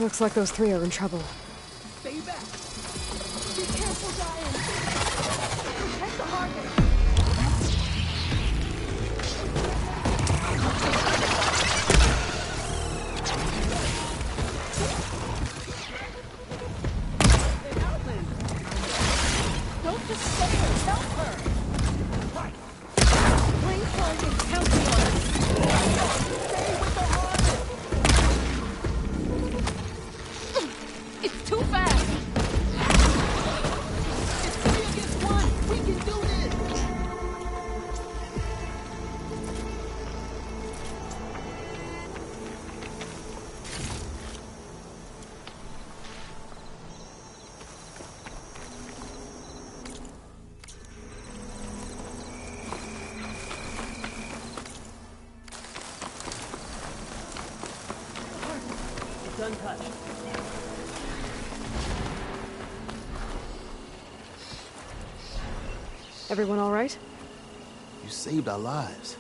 Looks like those three are in trouble. Stay back! Be careful, Diane! Protect the harvest! Don't just stay there! Help her! Bring Sergeant County on us! Stay with the harvest! It's too fast! It's 3 against 1! We can do this! It's untouched. Everyone all right? You saved our lives.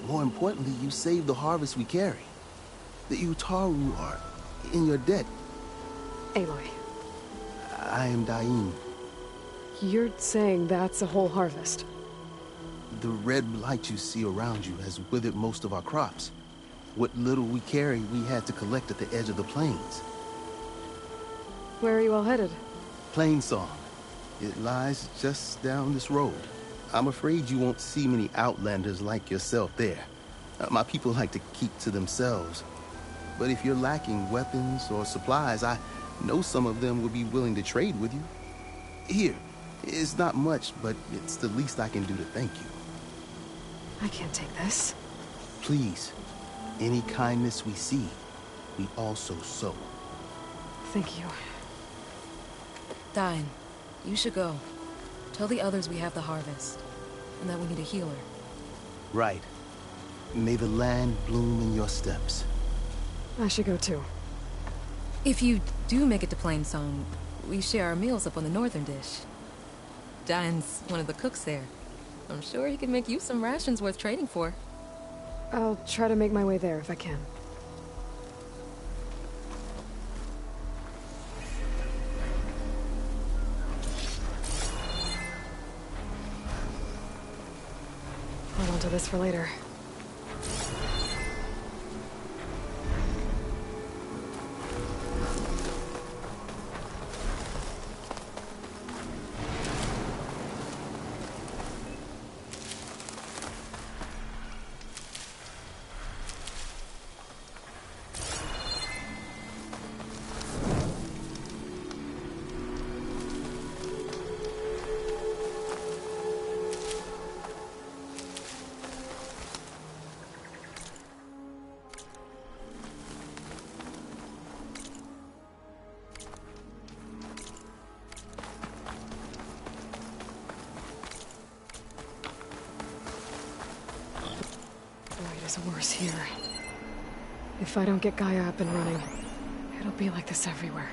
More importantly, you saved the harvest we carry. The Utaru are in your debt. Aloy, I am Daim. you're saying that's a whole harvest? The red light you see around you has withered most of our crops. What little we carry, we had to collect at the edge of the plains. Where are you all headed? Plainsong. It lies just down this road. I'm afraid you won't see many outlanders like yourself there. My people like to keep to themselves. But if you're lacking weapons or supplies, I know some of them would be willing to trade with you. Here, it's not much, but it's the least I can do to thank you. I can't take this. Please, any kindness we see, we also sow. Thank you. Dine, you should go. Tell the others we have the harvest, and that we need a healer. Right. May the land bloom in your steps. I should go too. If you do make it to Plainsong, we share our meals up on the northern dish. Dine's one of the cooks there. I'm sure he can make you some rations worth trading for. I'll try to make my way there if I can. Hold on to this for later. Is worse here. If I don't get Gaia up and running, it'll be like this everywhere.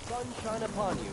Sunshine upon you.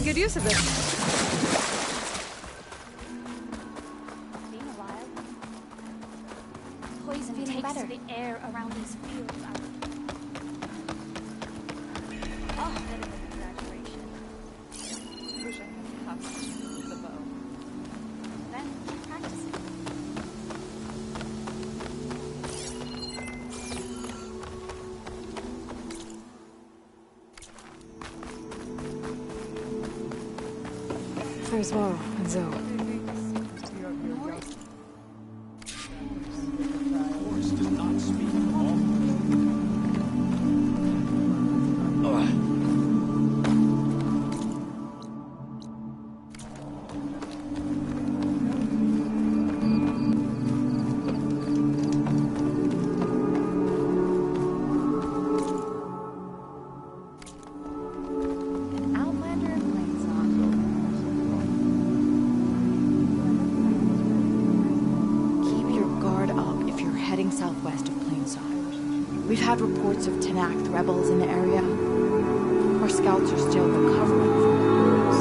good use of this. Been a while. Poison takes to the air around these fields. Oh, that is an exaggeration. Wish I had cuffs with the bow. Then practice it. There's Varl and Zoe. Horse does not speak all. An outlander in Plainsong. Keep your guard up if you're heading southwest of Plainsong. We've had reports of Tenakth rebels in the area. Our scouts are still recovering from the wounds.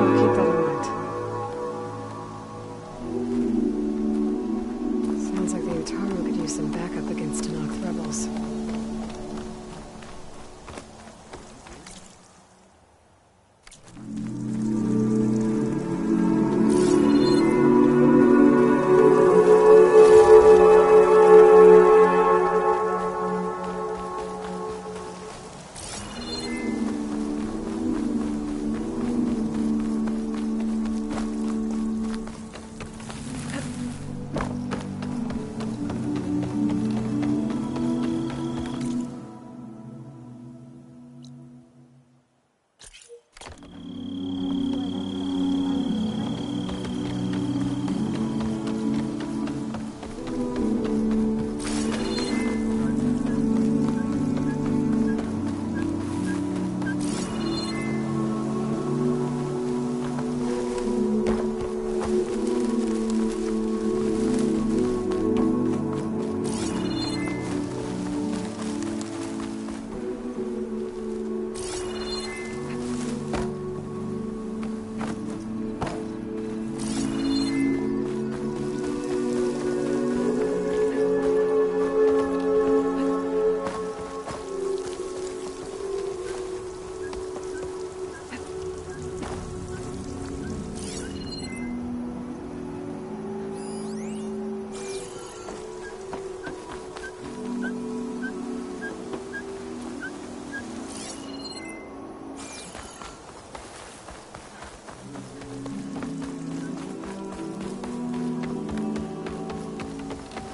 I'll keep that in mind. Sounds like the Utaru could use some backup against Tenakth rebels.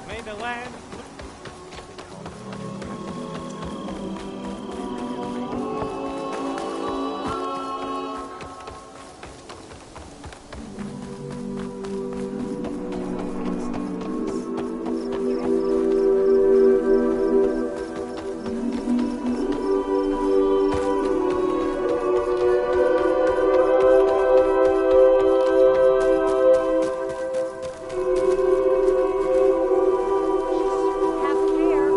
May the land Have care.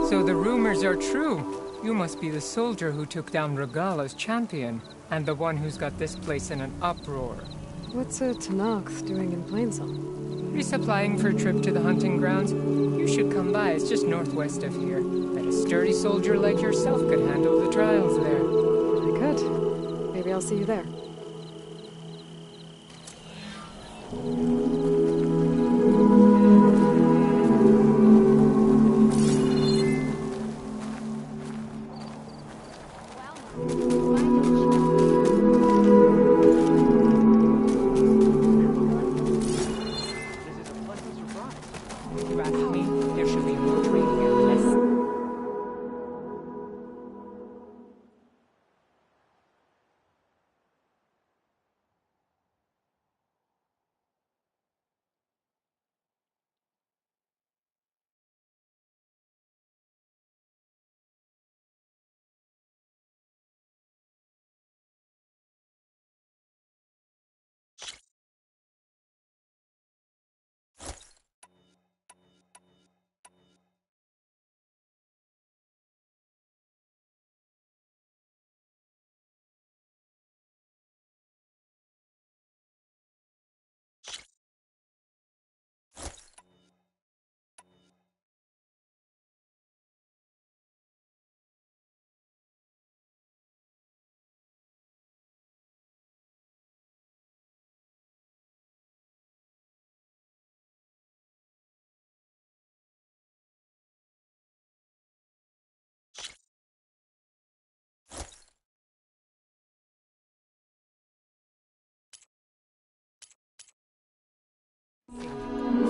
So the rumors are true. You must be the soldier who took down Regala's champion, and the one who's got this place in an uproar. What's a Tenakth doing in Plainsong? Resupplying for a trip to the hunting grounds? You should come by, it's just northwest of here. Bet a sturdy soldier like yourself could handle the trials there. I could. Maybe I'll see you there.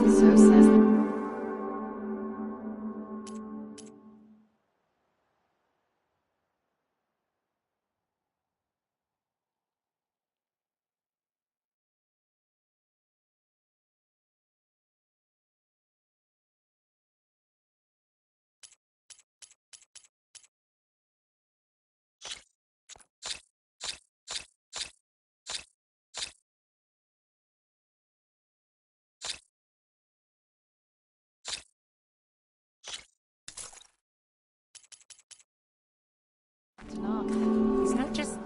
So says enough. It's not just...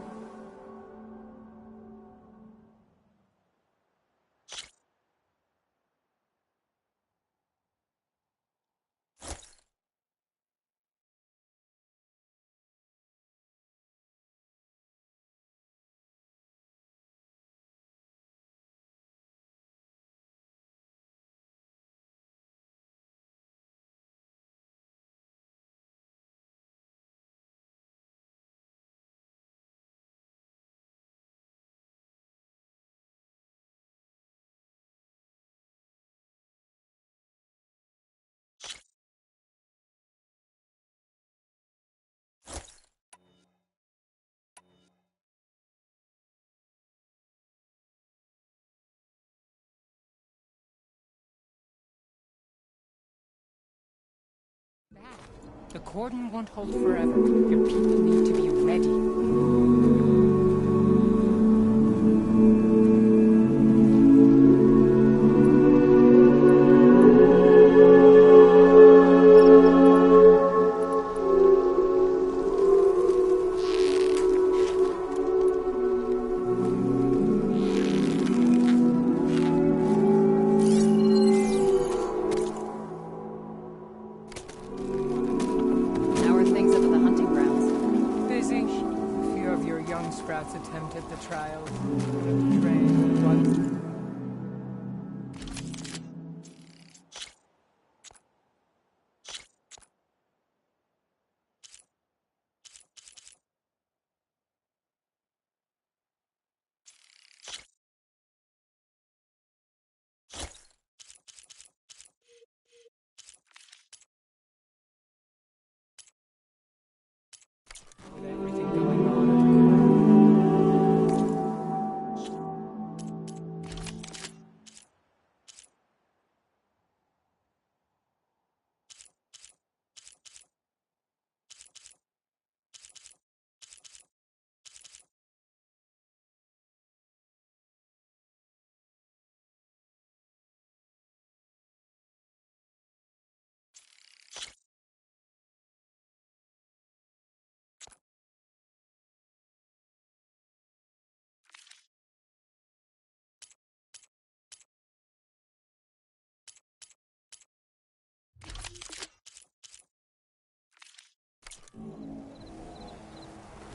The cordon won't hold forever. Your people need to be ready. How are things up at the hunting grounds? Busy. A few of your young sprouts attempted the trials. Trained once. With everything going on at the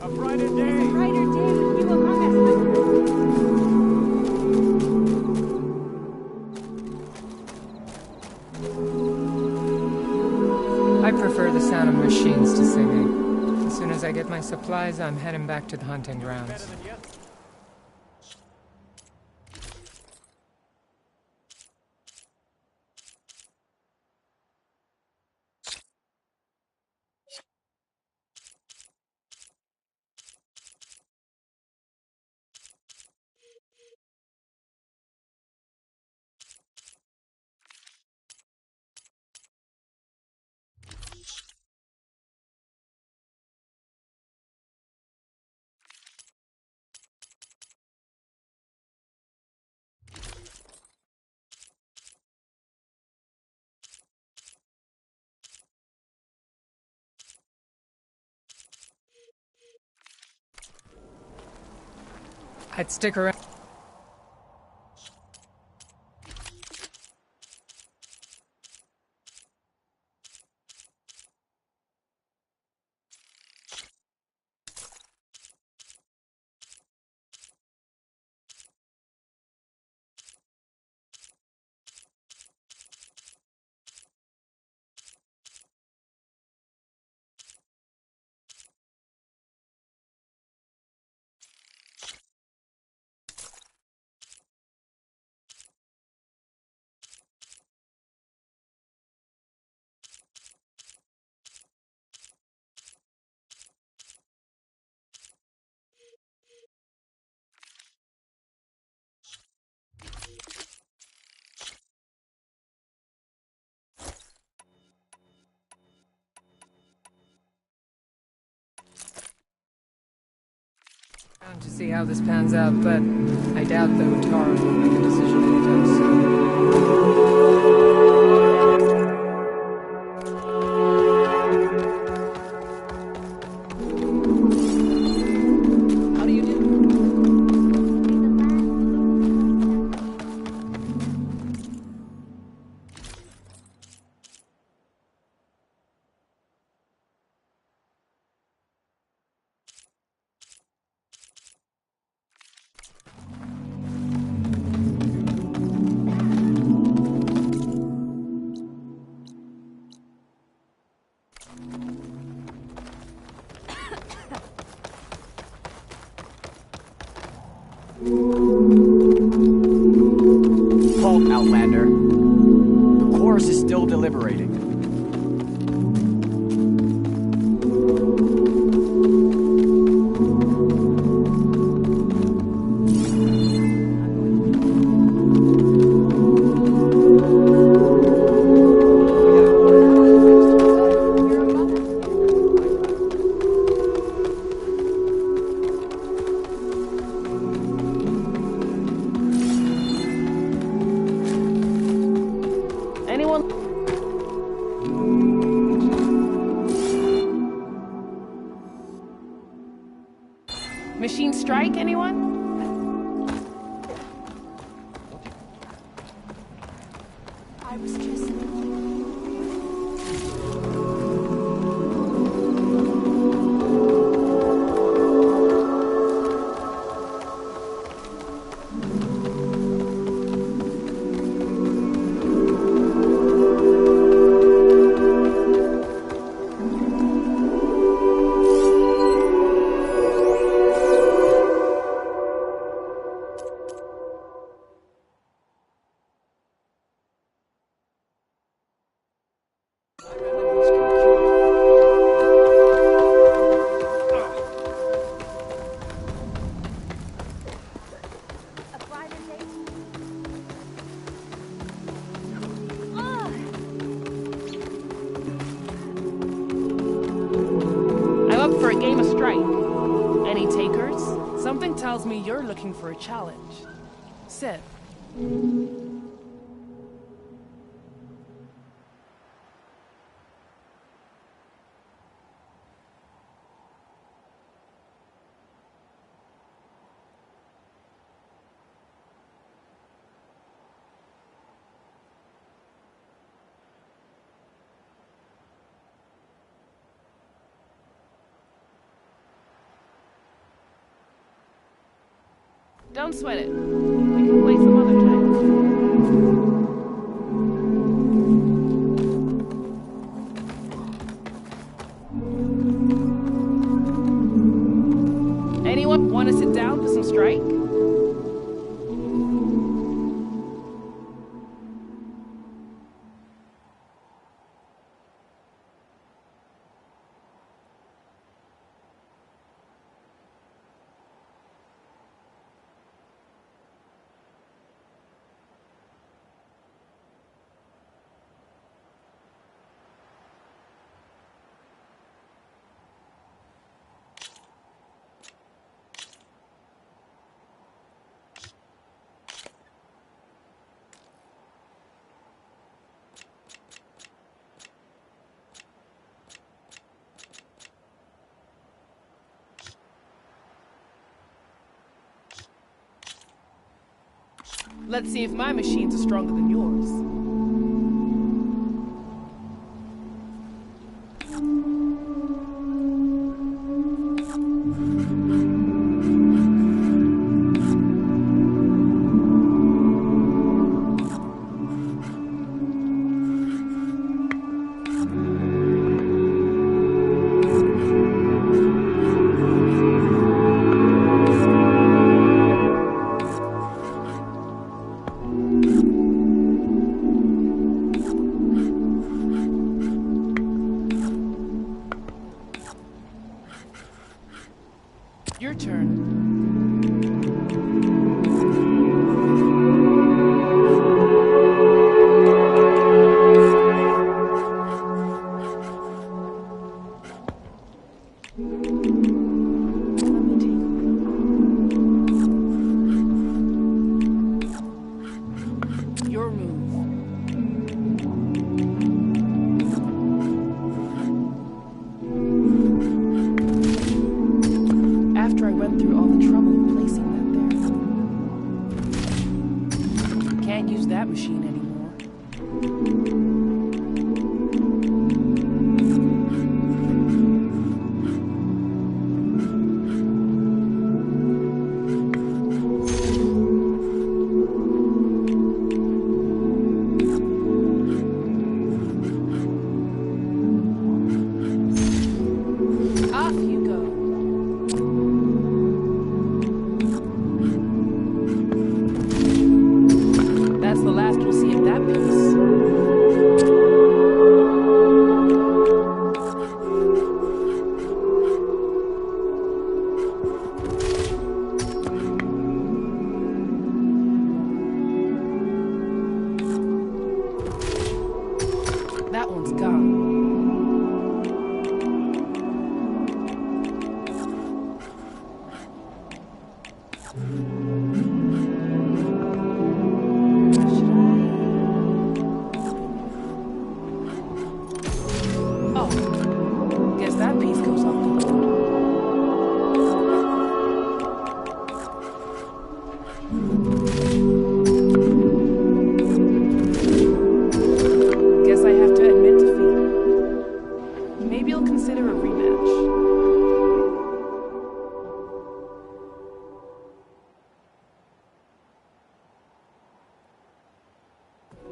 A brighter day! Brighter day with you among us. I prefer the sound of machines to singing. As soon as I get my supplies, I'm heading back to the hunting grounds. Better than yet. I'd stick around. To see how this pans out, but I doubt the Utaran will make a decision anytime soon. How do you do? Halt, Outlander. The chorus is still deliberating. Anyone? Machine strike, anyone? I was just... I'm up for a game of strike. Any takers? Something tells me you're looking for a challenge. Sith. Don't sweat it. We can play some other time. Anyone want to sit down for some strike? Let's see if my machines are stronger than yours. Your turn. Let me take a look. through all the trouble of placing that there. Can't use that machine anymore.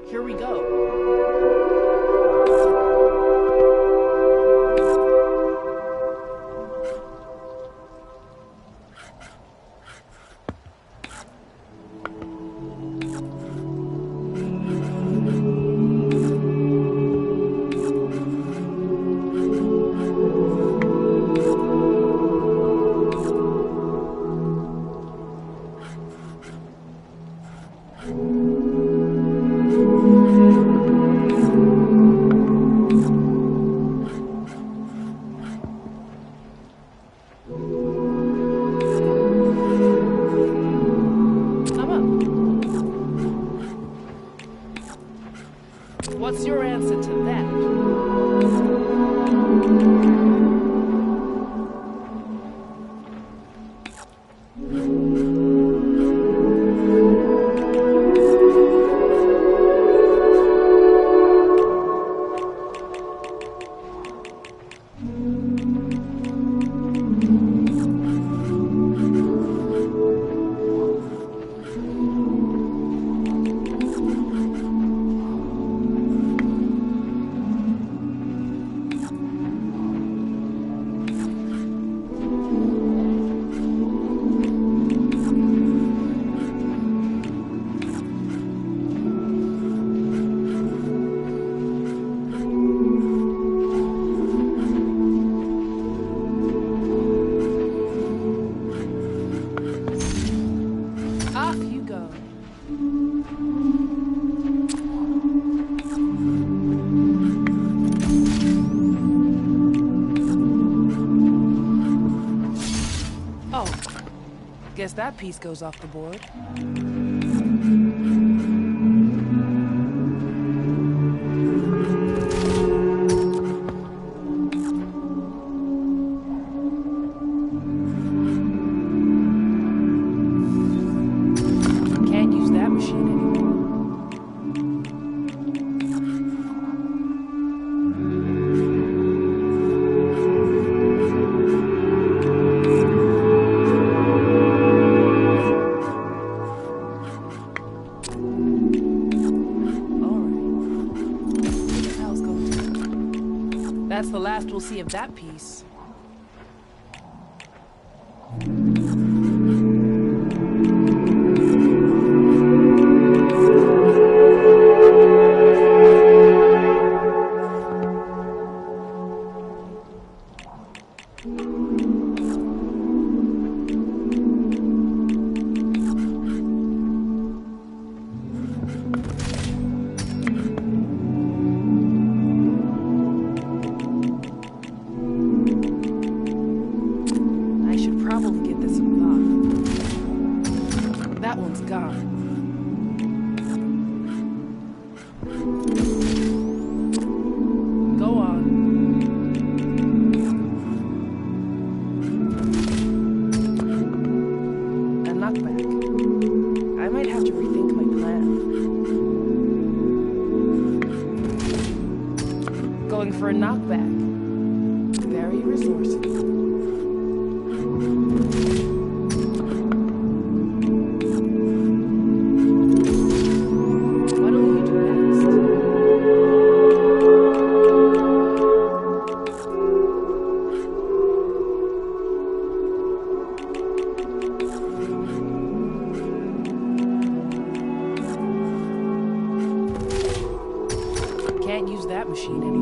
Here we go. What's your answer to that? Guess that piece goes off the board. Can't use that machine anymore. That's the last we'll see of that piece. That one's gone. Go on. machine anymore.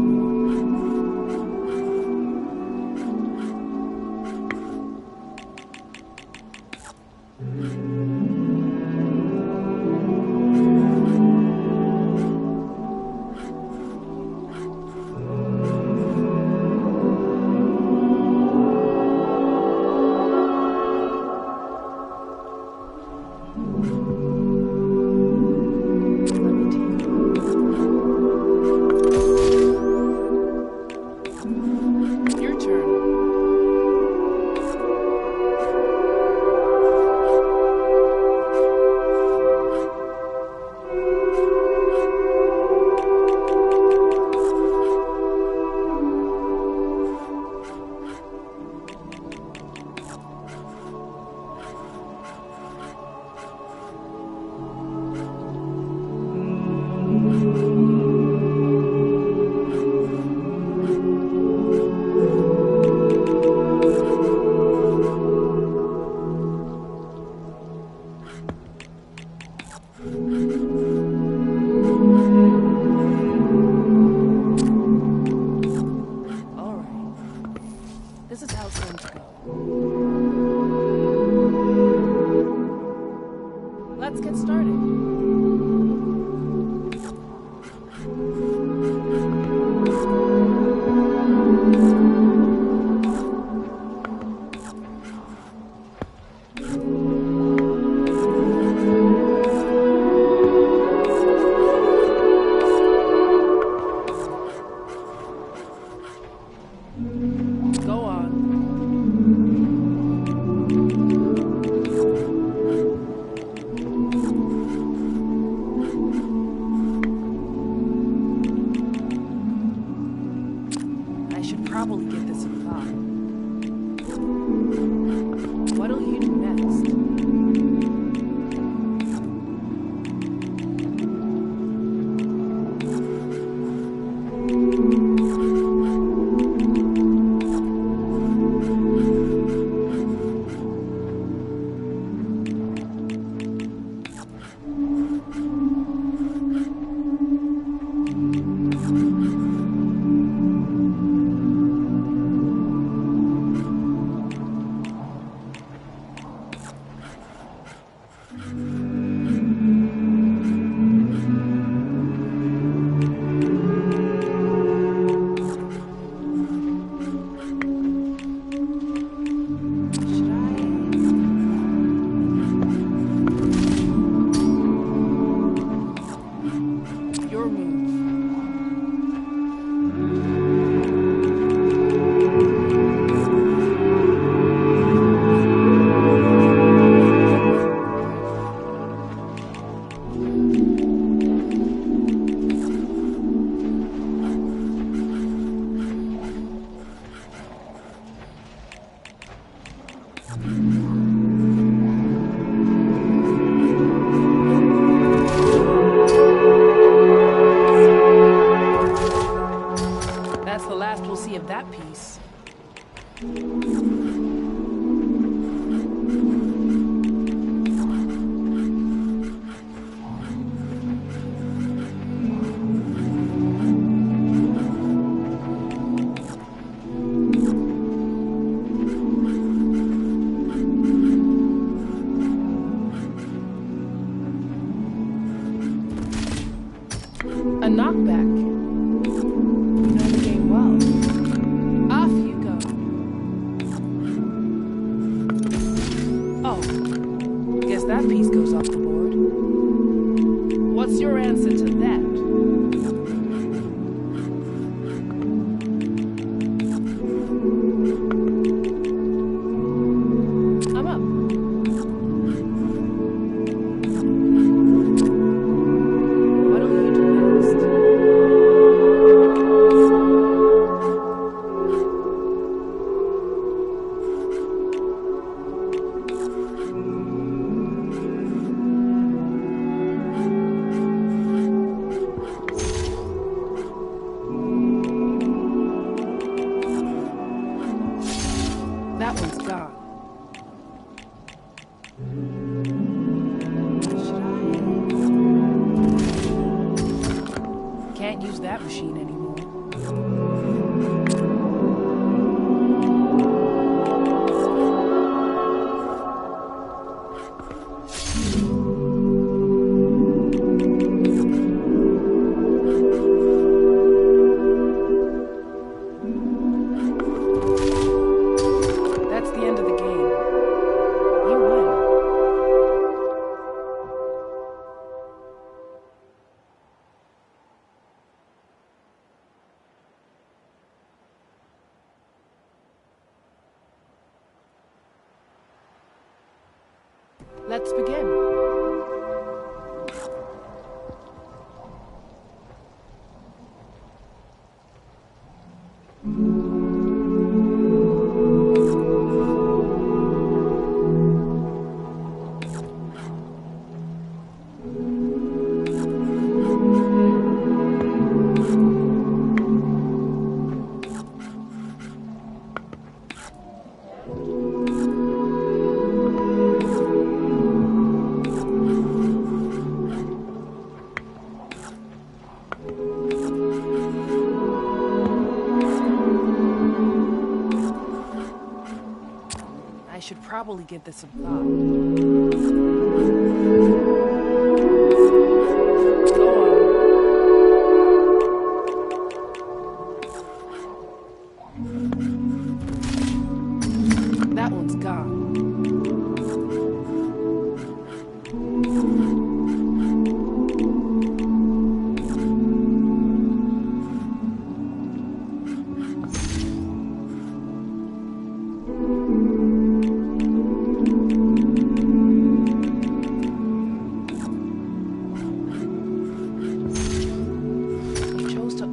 Your turn. This is how it's going to go. Let's get started. Go on. I should probably give this a thought. What'll you do next? Your move. That's the last we'll see of that piece. A knockback. You know the game well. Off you go. Oh, guess that piece goes off the board. What's your answer to that? I'm up. What'll you do next? That one's gone. Should I? Can't use that machine anymore. Let's begin. I should probably give this some thought. Go on. That one's gone.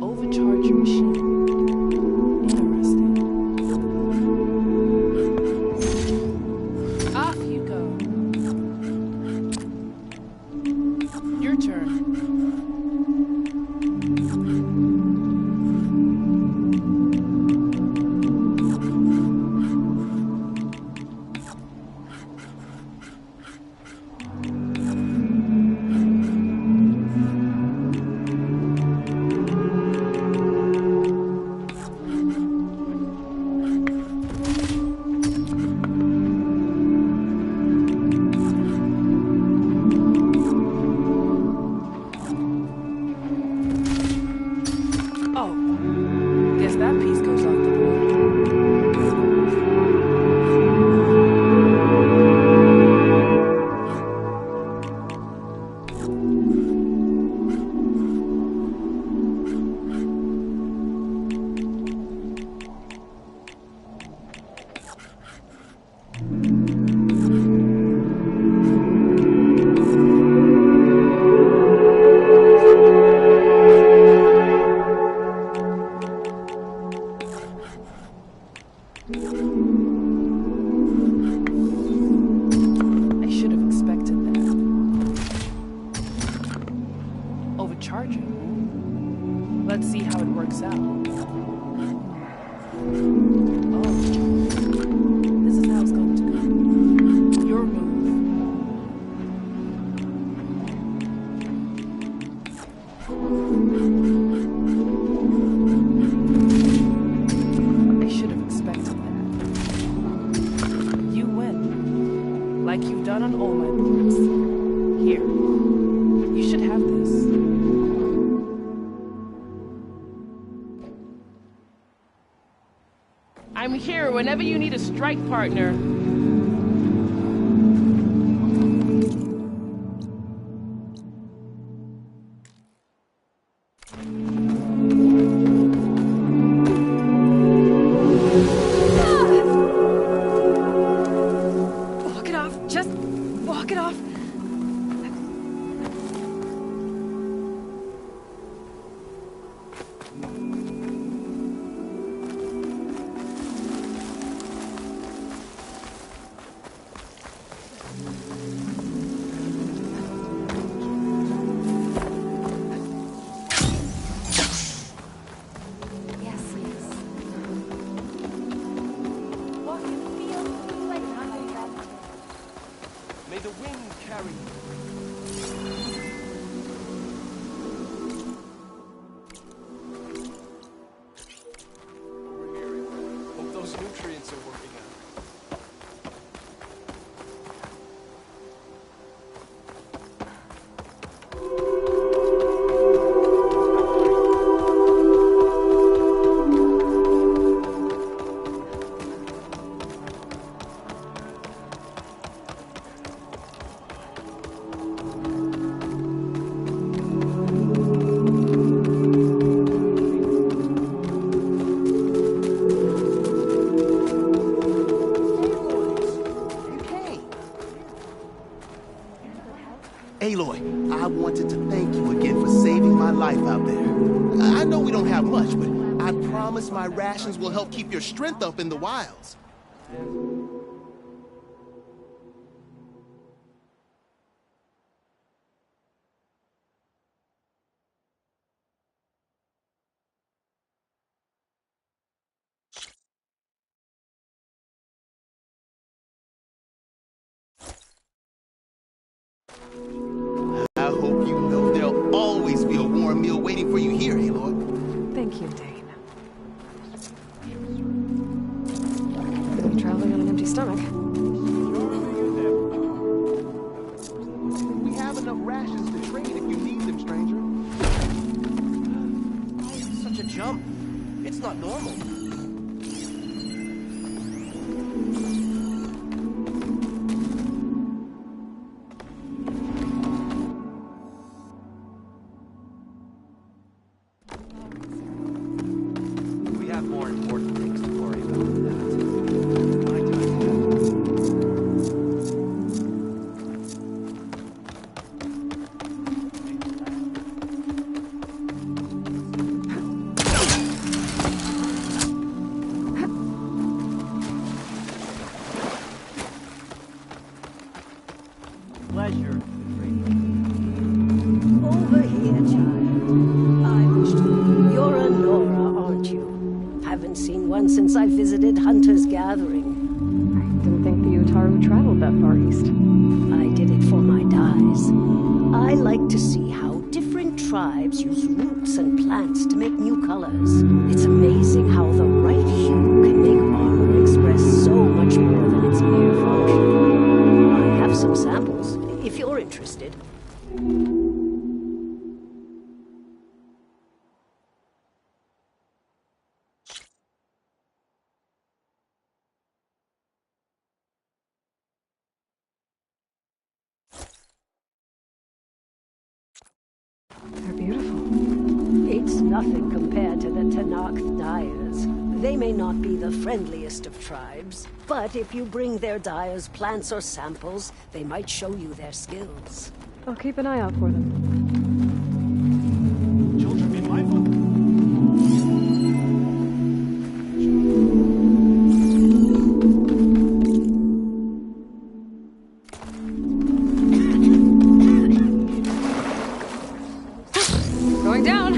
Overcharge your machine. Interesting. Off you go. Your turn. Guess that piece goes off the board. I should have expected that. Overcharging. Let's see how it works out. Oh. This is how it's going to go. Your move. I should have expected that. You win. Like you've done on all my boards. Here. You should have this. I'm here whenever you need a strike partner. Walk it off. Just walk it off. May the wind carry you. Over here. Hope those nutrients are working out. Aloy, I wanted to thank you again for saving my life out there. I know we don't have much, but I promise my rations will help keep your strength up in the wilds. I hope you know there'll always be a warm meal waiting for you here, Aloy. Thank you, Dane. You're traveling on an empty stomach. We have enough rations to trade if you need them, stranger. Such a jump. It's not normal. We have more important things to worry about than that. Pleasure. Over here, child. You're a Nora, aren't you? Haven't seen one since I visited Hunter's Gathering. I didn't think the Utaru traveled that far east. I did it for my dyes. I like to see how different tribes use roots and plants to make new colors. It's amazing how the right hue can make armor express so much more than its mere function. I have some samples, if you're interested. They're beautiful. It's nothing compared to the Tenakth dyers. They may not be the friendliest of tribes, but if you bring their dyers plants or samples, they might show you their skills. I'll keep an eye out for them. Children, be mindful. Going down!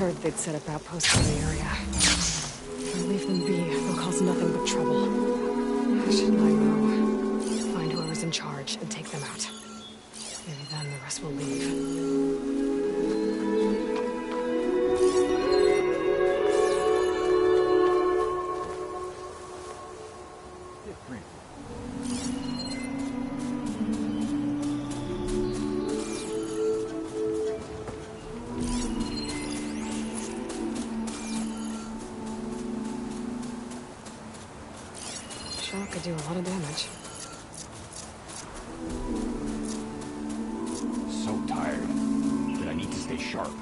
Heard they'd set up outposts in the area. If I leave them be, they'll cause nothing but trouble. I should lie low, find whoever's in charge, and take them out. Maybe then the rest will leave. Shock could do a lot of damage. So tired, but I need to stay sharp.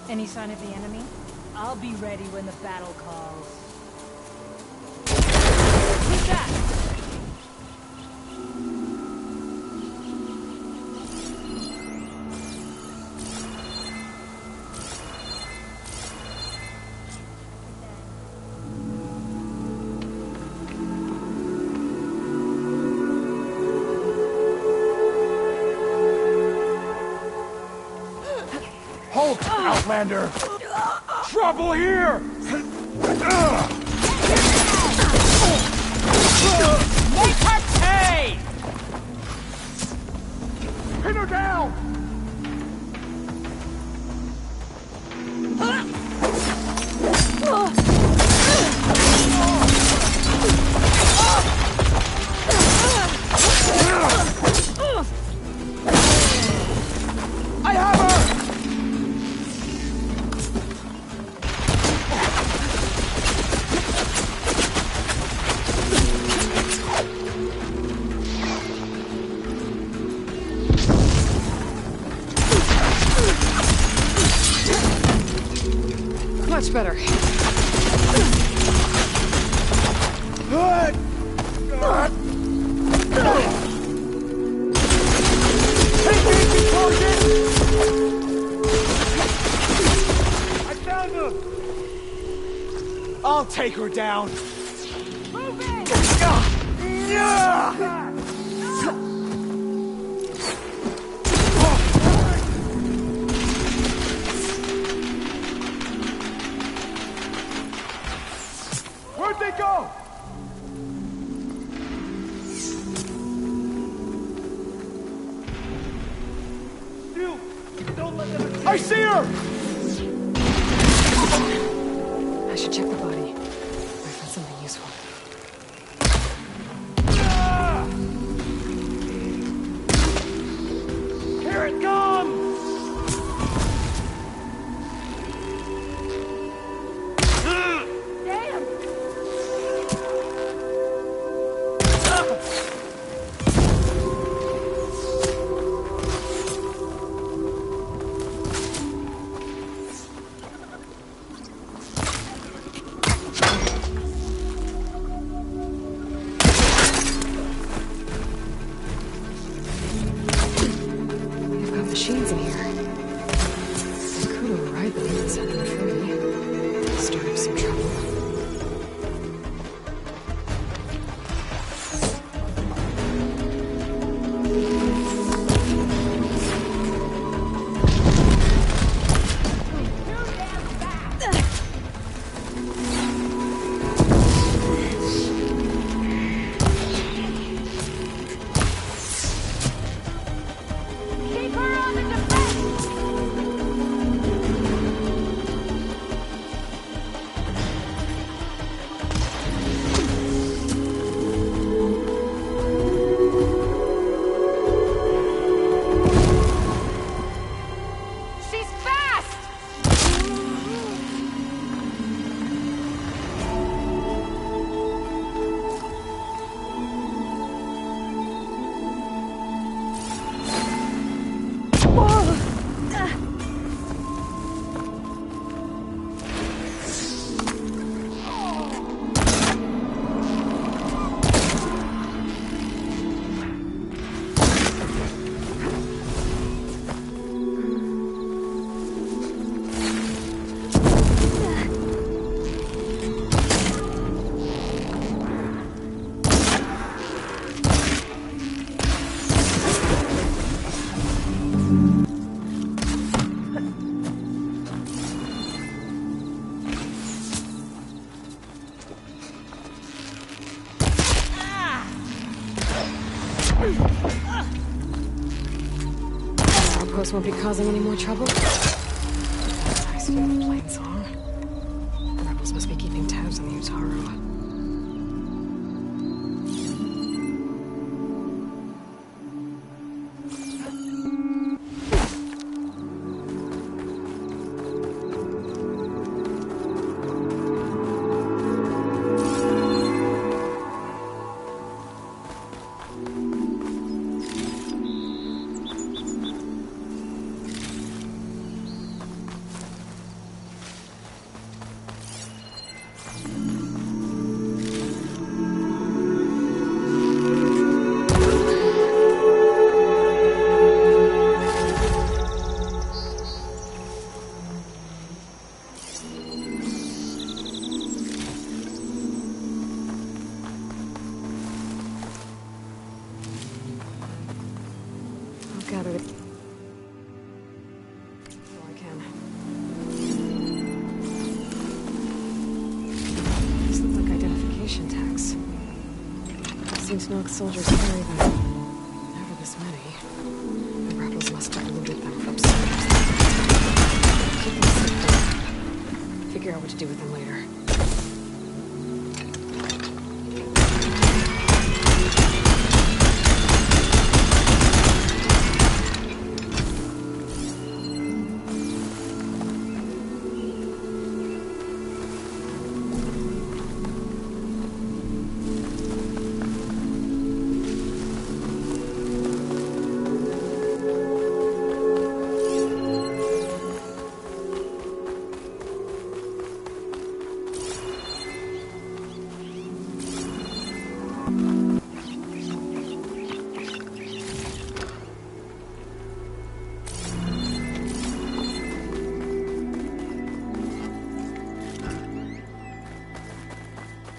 Any sign of the enemy? I'll be ready when the battle calls. Who's that? Halt, Outlander! Trouble here! Make her pay! Pin her down! I have her! Much better. I found her! I'll take her down. Move it! Where'd they go? You! Don't let them... I see her! I should check the body. Might find something useful. Here it comes! Damn! Our outpost won't be causing any more trouble. Nice view of Plain Song. The rebels must be keeping tabs on the Utaru. Gather it. So I can. These look like identification tags. Sinksnog soldiers carry them. Never this many. The rebels must have looted them from soldiers. Keep them safe though. Figure out what to do with them later.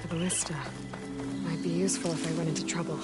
The ballista. Might be useful if I run into trouble.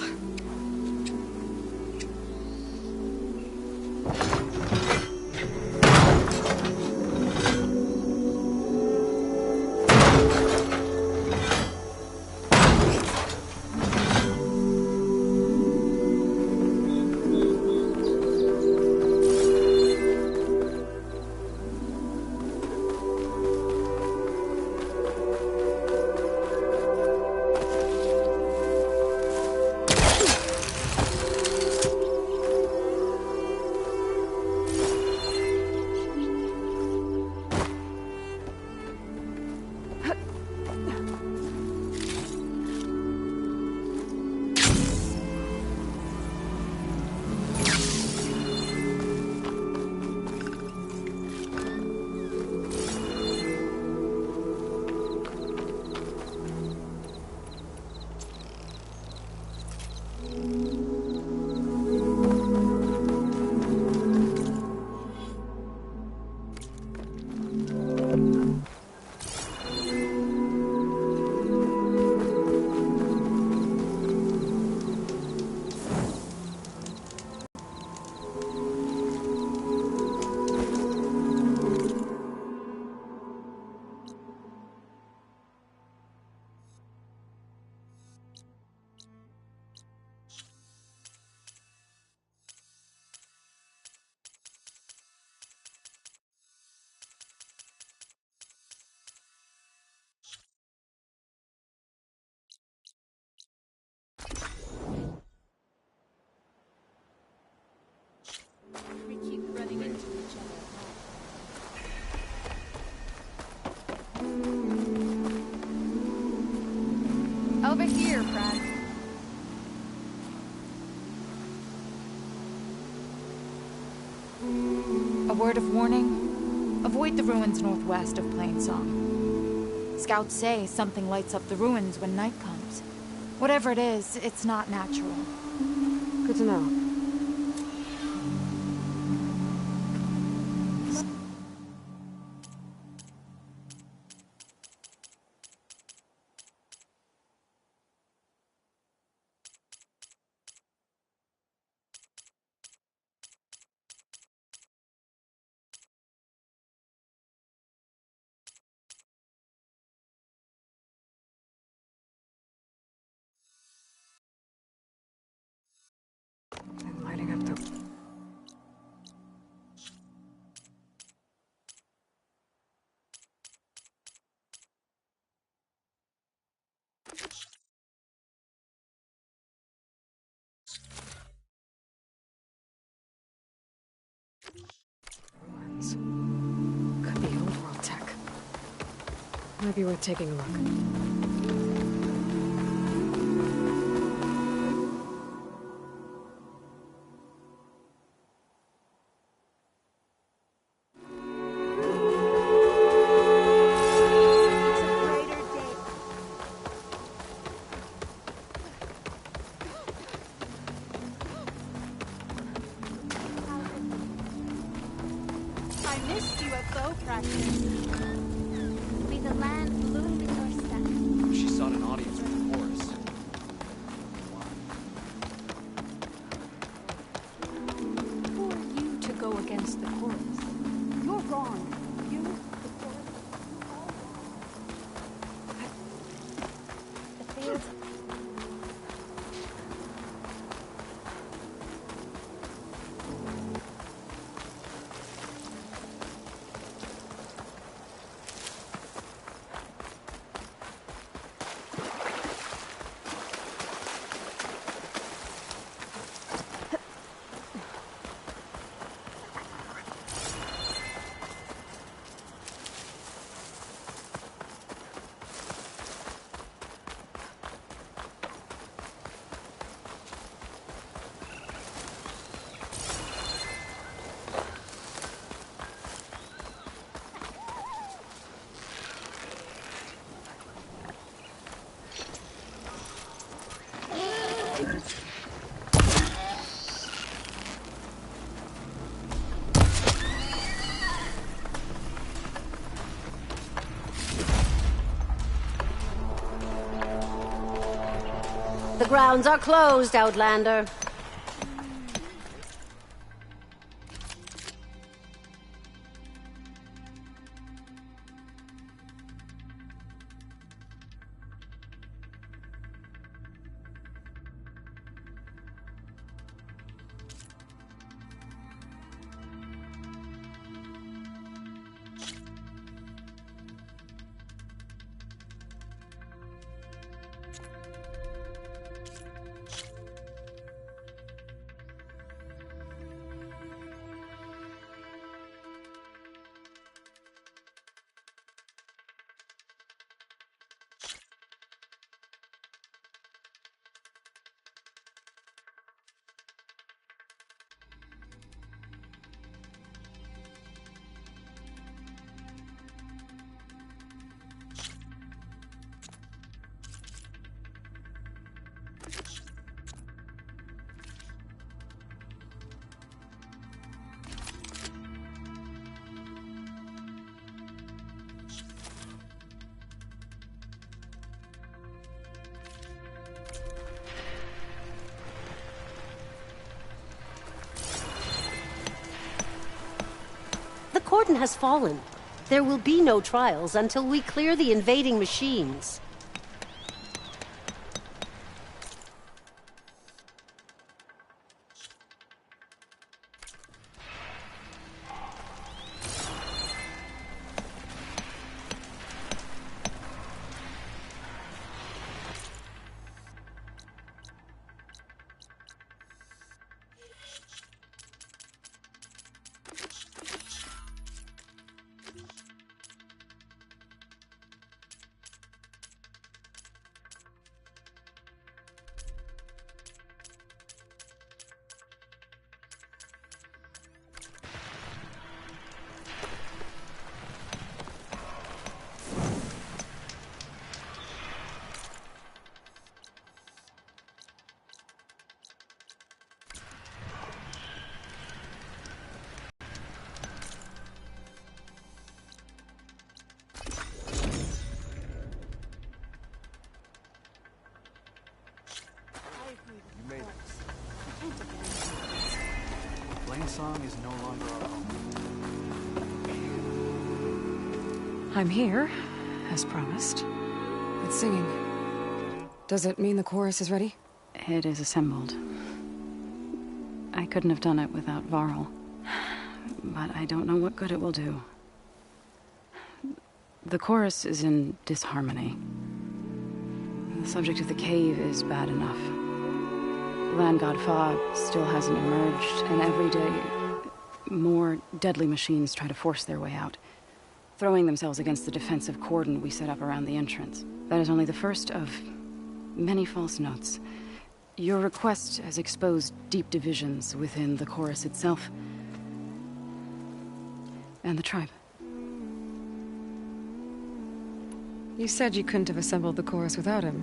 We keep running into each other. Over here, friend. A word of warning. Avoid the ruins northwest of Plain Song. Scouts say something lights up the ruins when night comes. Whatever it is, it's not natural. Good to know. Ruins. Could be old world tech. Might be worth taking a look. I missed you at bow practice. May the land bloom in your step. She sought an audience with the chorus. Who are you to go against the chorus? You're wrong. You, the chorus, all wrong. The things... The grounds are closed, Outlander. The cordon has fallen. There will be no trials until we clear the invading machines. You made it. Plainsong is no longer our home. I'm here, as promised. It's singing. Does it mean the chorus is ready? It is assembled. I couldn't have done it without Varl. But I don't know what good it will do. The chorus is in disharmony. The subject of the cave is bad enough. Land God Fa still hasn't emerged, and every day more deadly machines try to force their way out, throwing themselves against the defensive cordon we set up around the entrance. That is only the first of many false notes. Your request has exposed deep divisions within the chorus itself and the tribe. You said you couldn't have assembled the chorus without him.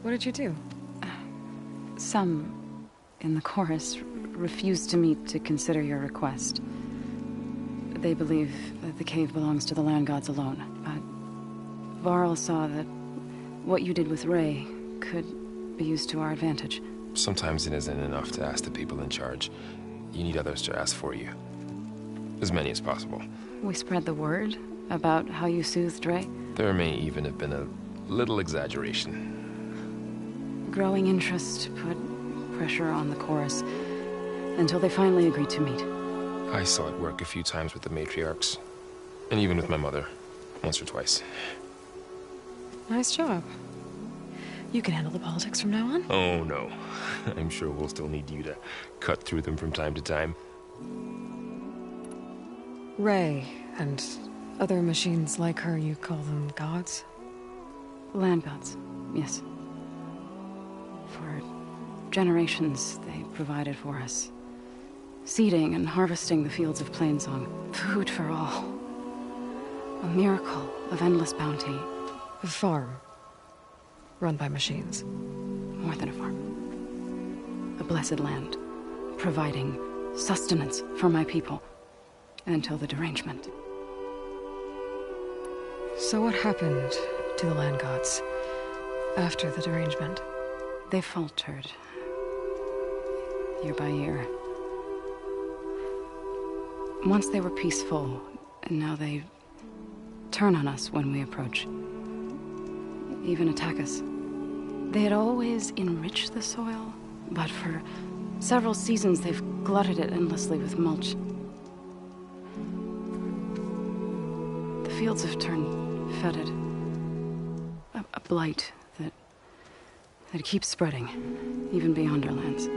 What did you do? Some in the chorus refused to meet to consider your request. They believe that the cave belongs to the land gods alone. Varl saw that what you did with Ray could be used to our advantage. Sometimes it isn't enough to ask the people in charge. You need others to ask for you. As many as possible. We spread the word about how you soothed Ray. There may even have been a little exaggeration. Growing interest put pressure on the chorus until they finally agreed to meet. I saw it work a few times with the matriarchs. And even with my mother. Once or twice. Nice job. You can handle the politics from now on? Oh, no. I'm sure we'll still need you to cut through them from time to time. Ray, and other machines like her, you call them gods? Land gods, yes. For generations, they provided for us. Seeding and harvesting the fields of Plainsong. Food for all. A miracle of endless bounty. A farm. Run by machines. More than a farm. A blessed land. Providing sustenance for my people. Until the derangement. So what happened to the land gods after the derangement? They faltered. Year by year. Once they were peaceful, and now they turn on us when we approach. Even attack us. They had always enriched the soil, but for several seasons they've glutted it endlessly with mulch. The fields have turned fetid. A blight that keeps spreading, even beyond our lands.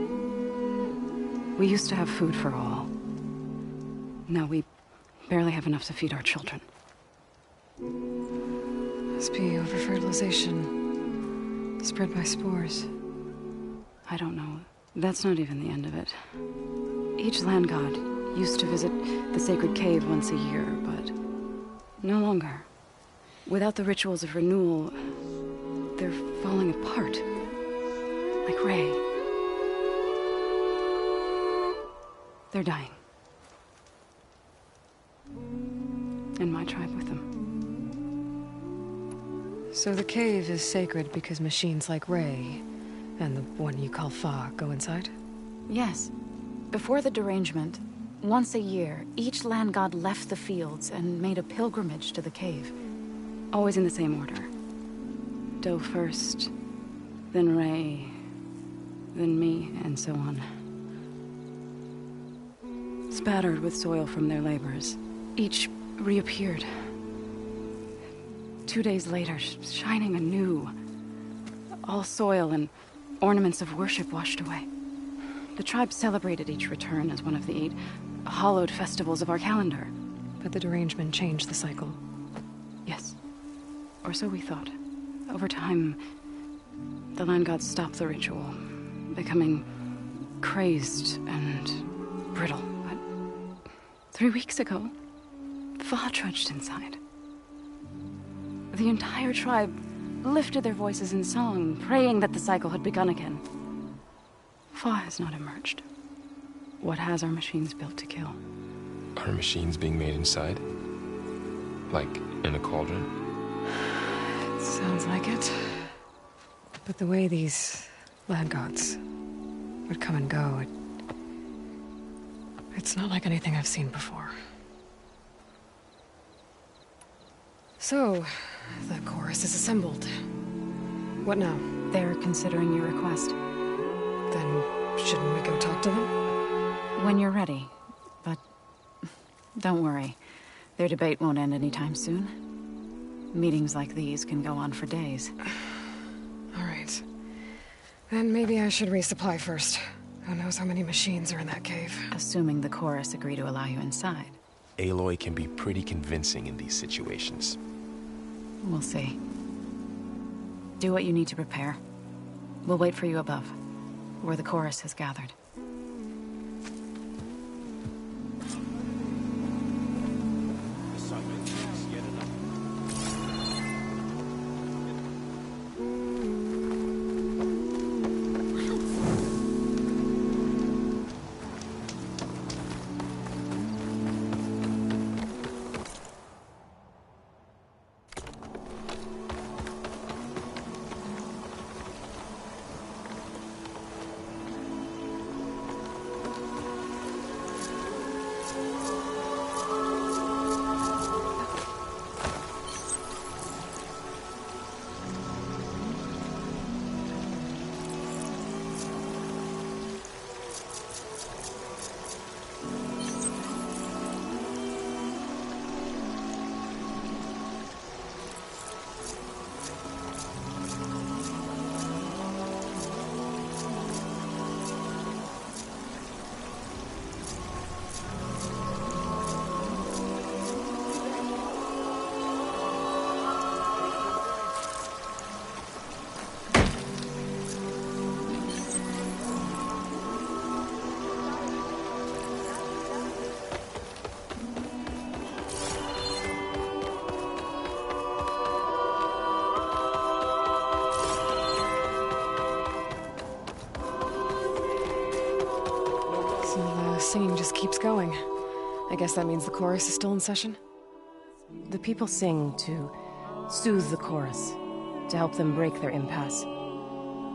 We used to have food for all. Now we barely have enough to feed our children. Must be over-fertilization. Spread by spores. I don't know. That's not even the end of it. Each land god used to visit the sacred cave once a year, but no longer. Without the rituals of renewal, they're falling apart. Like Ray. They're dying. And my tribe with them. So the cave is sacred because machines like Ray, and the one you call Fa, go inside? Yes. Before the derangement, once a year, each land god left the fields and made a pilgrimage to the cave. Always in the same order. Doe first, then Ray, then me, and so on. Spattered with soil from their labors, each reappeared. 2 days later, shining anew. All soil and ornaments of worship washed away. The tribe celebrated each return as one of the 8 hallowed festivals of our calendar. But the derangement changed the cycle. Yes. Or so we thought. Over time, the land gods stopped the ritual, becoming crazed and brittle. But 3 weeks ago, Fa trudged inside. The entire tribe lifted their voices in song, praying that the cycle had begun again. Fa has not emerged. What has our machines built to kill? Are machines being made inside? Like in a cauldron? It sounds like it. But the way these land gods would come and go, it's not like anything I've seen before. So, the chorus is assembled. What now? They're considering your request. Then, shouldn't we go talk to them? When you're ready. But don't worry. Their debate won't end anytime soon. Meetings like these can go on for days. All right. Then maybe I should resupply first. Who knows how many machines are in that cave? Assuming the chorus agree to allow you inside. Aloy can be pretty convincing in these situations. We'll see. Do what you need to prepare. We'll wait for you above, where the chorus has gathered. Singing just keeps going. I guess that means the chorus is still in session? The people sing to soothe the chorus, to help them break their impasse.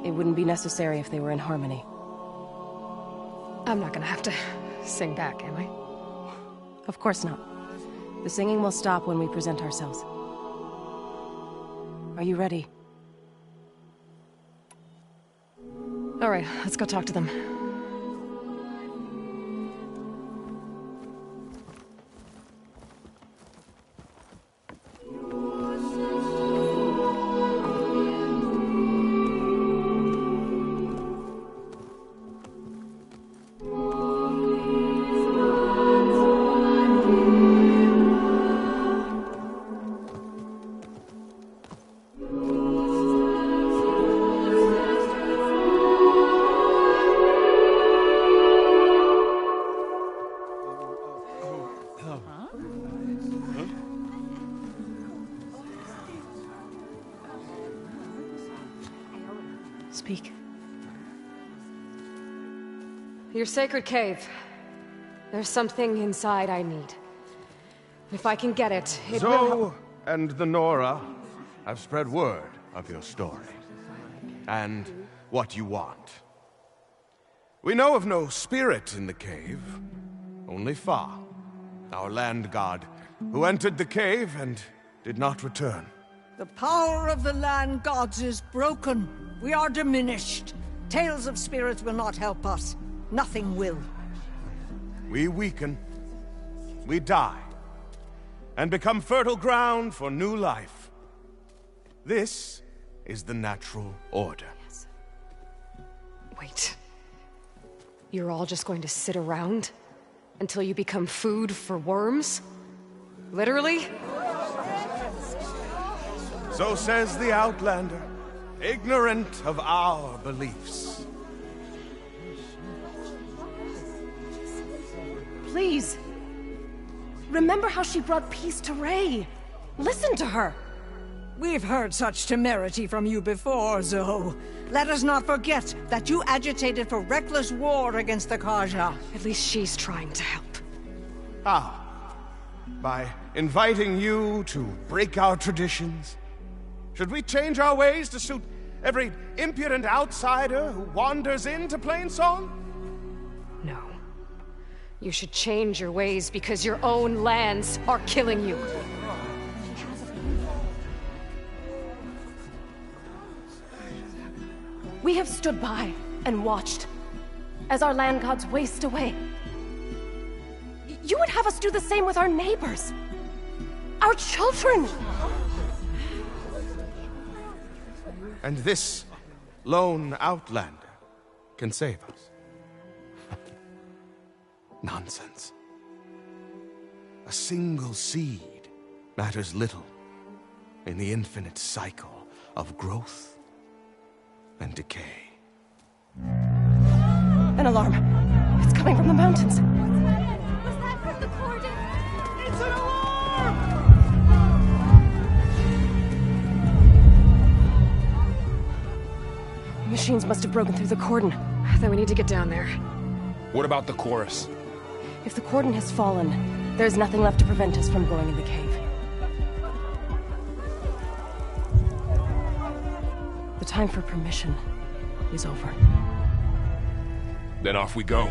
It wouldn't be necessary if they were in harmony. I'm not gonna have to sing back, am I? Of course not. The singing will stop when we present ourselves. Are you ready? All right, let's go talk to them. Speak. Your sacred cave. There's something inside I need. If I can get it, it will Zoe and the Nora have spread word of your story. And what you want. We know of no spirit in the cave. Only Fa, our land god, who entered the cave and did not return. The power of the land gods is broken. We are diminished. Tales of spirits will not help us. Nothing will. We weaken. We die. And become fertile ground for new life. This is the natural order. Yes. Wait. You're all just going to sit around until you become food for worms? Literally? So says the Outlander, ignorant of our beliefs. Please. Remember how she brought peace to Ray. Listen to her. We've heard such temerity from you before, Zoe. Let us not forget that you agitated for reckless war against the Kaja. At least she's trying to help. How? By inviting you to break our traditions? Should we change our ways to suit every impudent outsider who wanders into Plainsong? No. You should change your ways because your own lands are killing you. We have stood by and watched as our land gods waste away. You would have us do the same with our neighbors, our children. And this lone outlander can save us. Nonsense. A single seed matters little in the infinite cycle of growth and decay. An alarm. It's coming from the mountains. Was that from the Corden? It's an alarm! Machines must have broken through the cordon. Then we need to get down there. What about the chorus? If the cordon has fallen, there's nothing left to prevent us from going in the cave. The time for permission is over. Then off we go.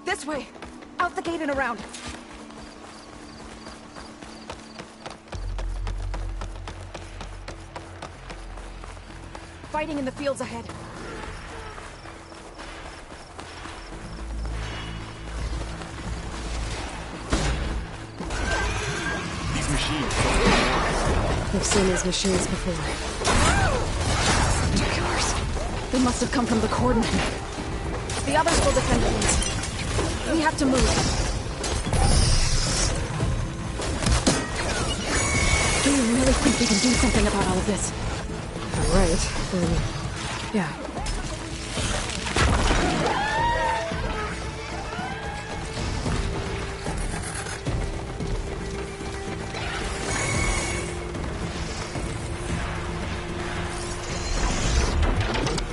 This way! Out the gate and around! Fighting in the fields ahead. These machines. We've seen these machines before. Killers. They must have come from the cordon. The others will defend things. We have to move. Do you really think we can do something about all of this? Right, then... yeah.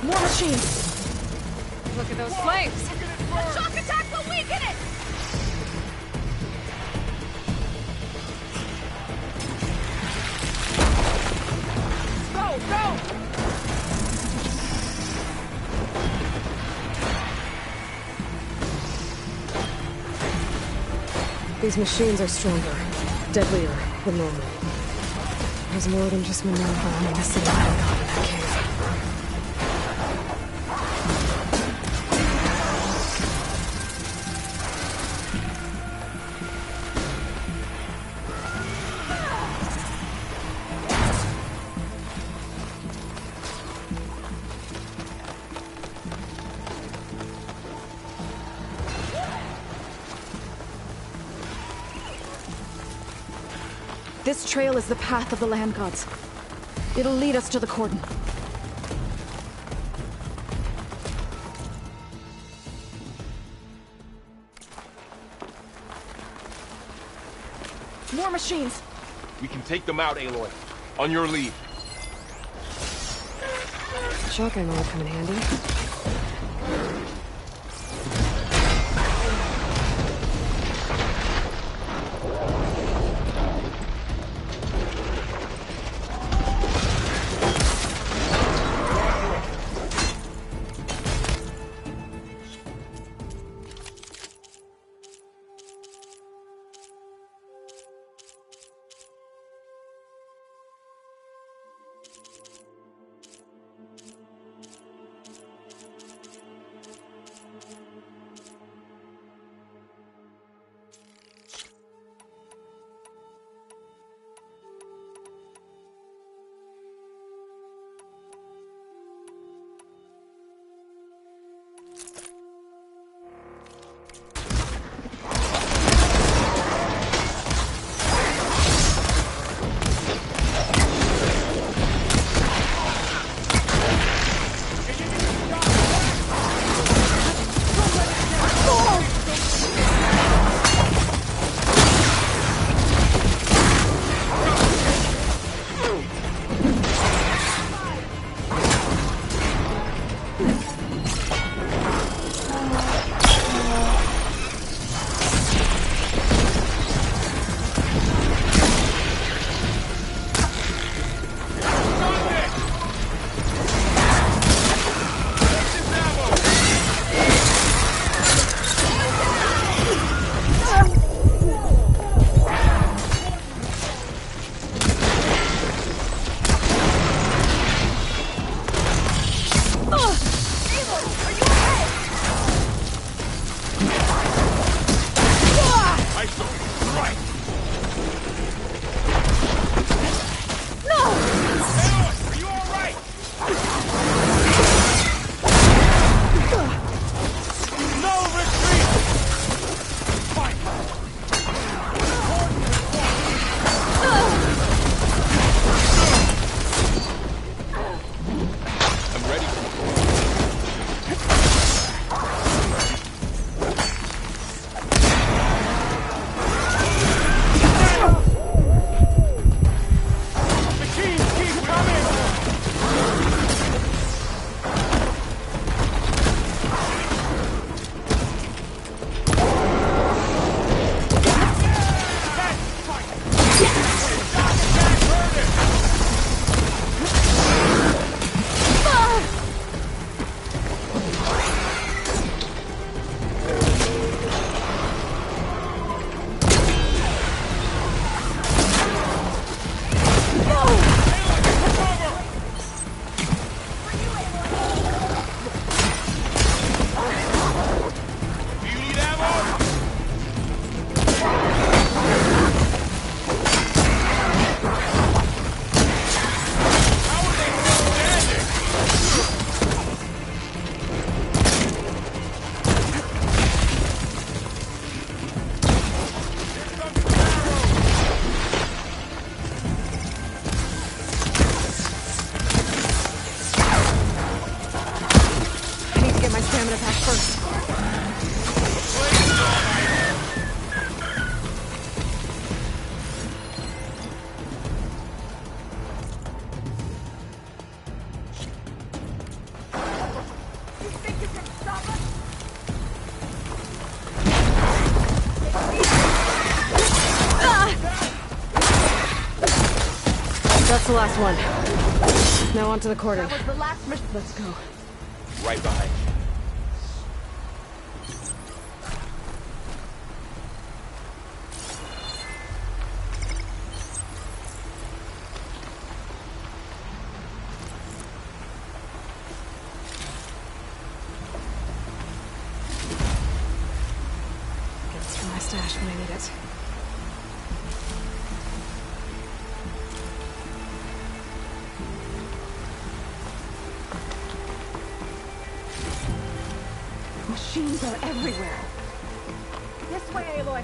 More machines! Look at those flames! The shock attack will weaken it! Go, go! These machines are stronger, deadlier than normal. There's more than just Minerva and the Land God in that cave. This trail is the path of the land gods. It'll lead us to the cordon. More machines! We can take them out, Aloy. On your lead. Shock ammo would come in handy. the last one. Now on to the cordon. That was the last mission. Let's go. Right behind you. Gets for my stash when I need it. Machines are everywhere. This way, Aloy.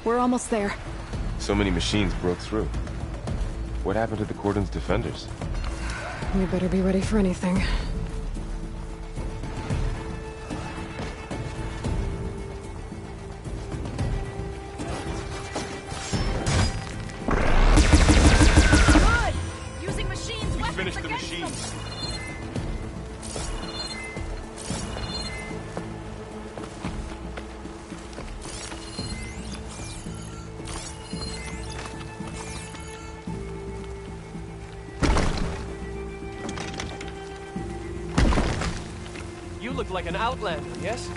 We're almost there. So many machines broke through. What happened to the Cordon's defenders? We better be ready for anything. Good! Using machines, weapons Finish the against machines. them. You look like an outlander, yes?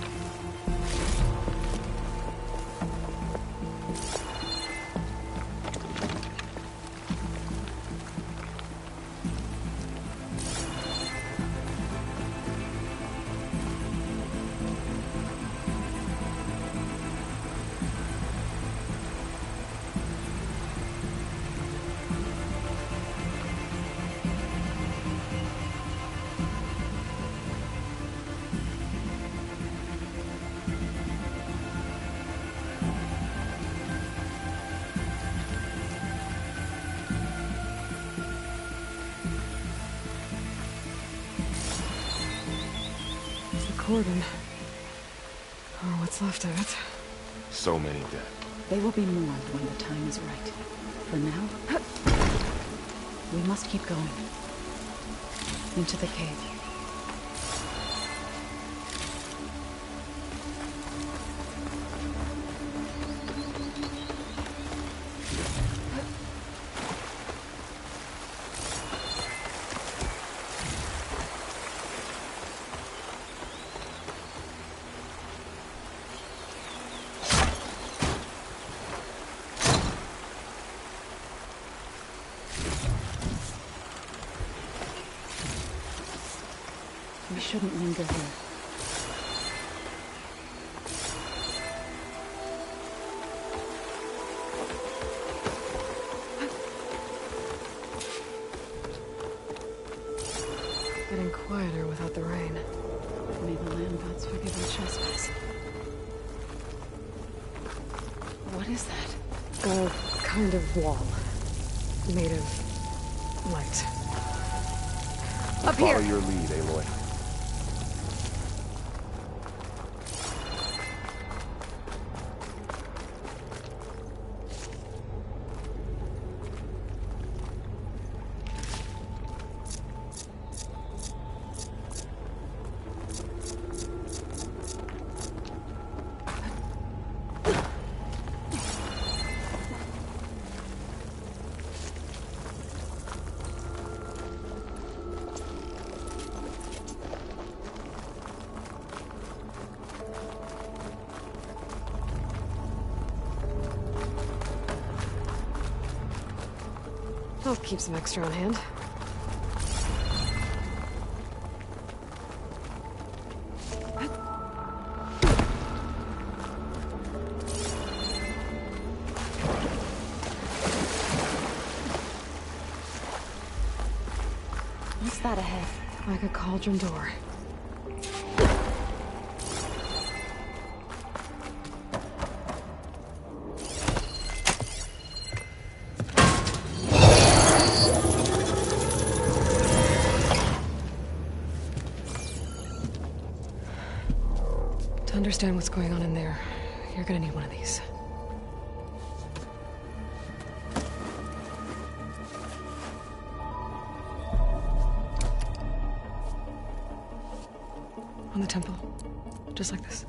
Cordon. Or what's left of it. So many dead. They will be mourned when the time is right. For now, we must keep going. Into the cave. We shouldn't linger here. Getting quieter without the rain. May the land gods forgive our trespass. What is that? A kind of wall. Made of light. Up here. Follow your lead, Aloy. I'll keep some extra on hand. What's that ahead? Like a cauldron door. To understand what's going on in there, you're gonna need one of these. On the temple. Just like this.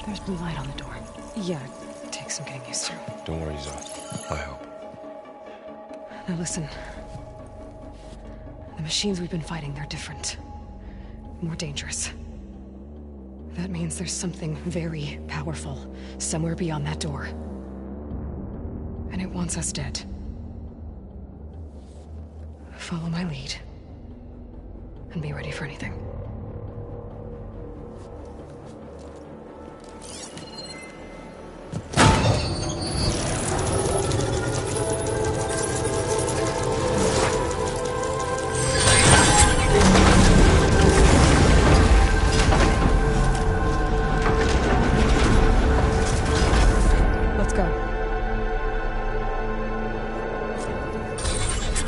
There's blue light on the door. Yeah, it takes some getting used to. Don't worry, Zoe. I help. Now listen. The machines we've been fighting, they're different. More dangerous. That means there's something very powerful somewhere beyond that door. And it wants us dead. Follow my lead. And be ready for anything.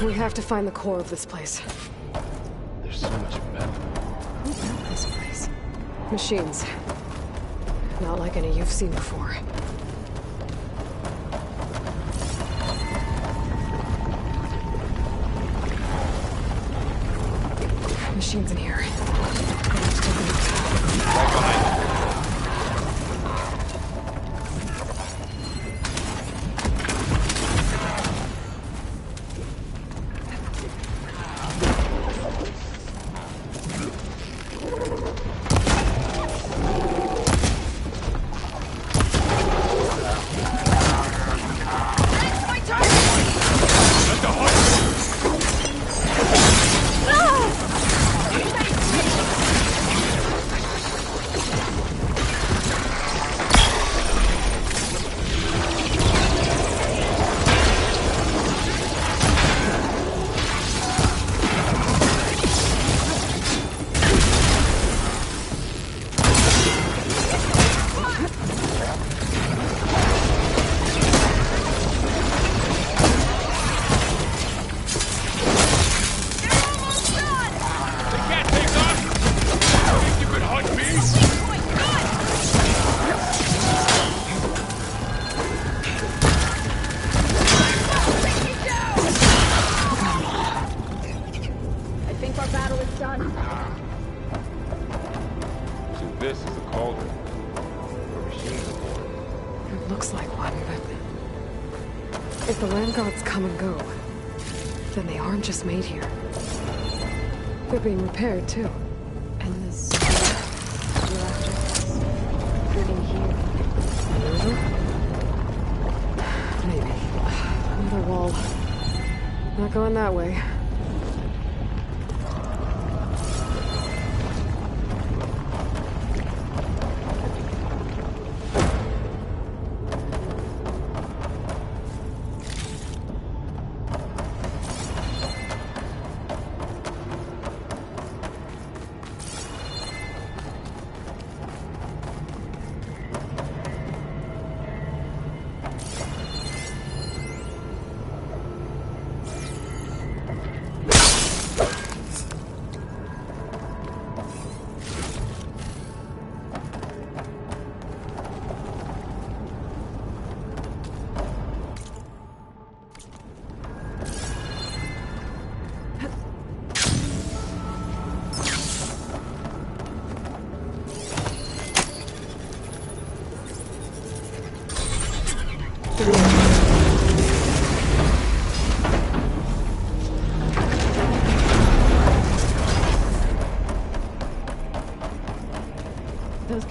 We have to find the core of this place. There's so much metal. Who built this place? Machines. Not like any you've seen before. Machines in here. Let's take a look. Right behind you. If the land gods come and go, then they aren't just made here. They're being repaired, too. And this... you're after this... living here? Maybe. Another wall. Not going that way.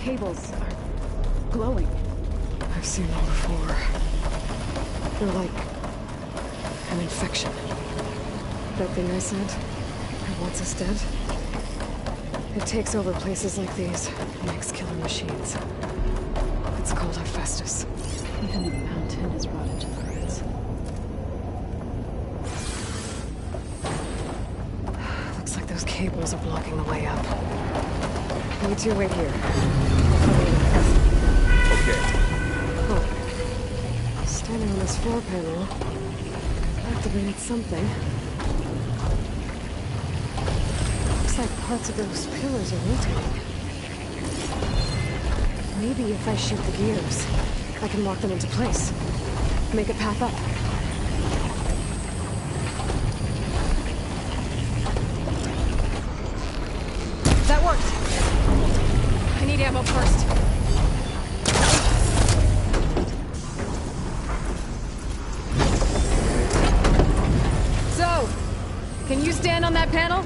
cables are glowing. I've seen them before. They're like an infection. That thing I said, that wants us dead? It takes over places like these and makes killer machines. It's called Hephaestus. Even the mountain is rotted to the roots. Looks like those cables are blocking the way up. You two wait here. Okay. Huh. Standing on this floor panel activated something. Looks like parts of those pillars are rotating. Maybe if I shoot the gears, I can lock them into place. Make a path up. That worked! I need ammo first. So, can you stand on that panel?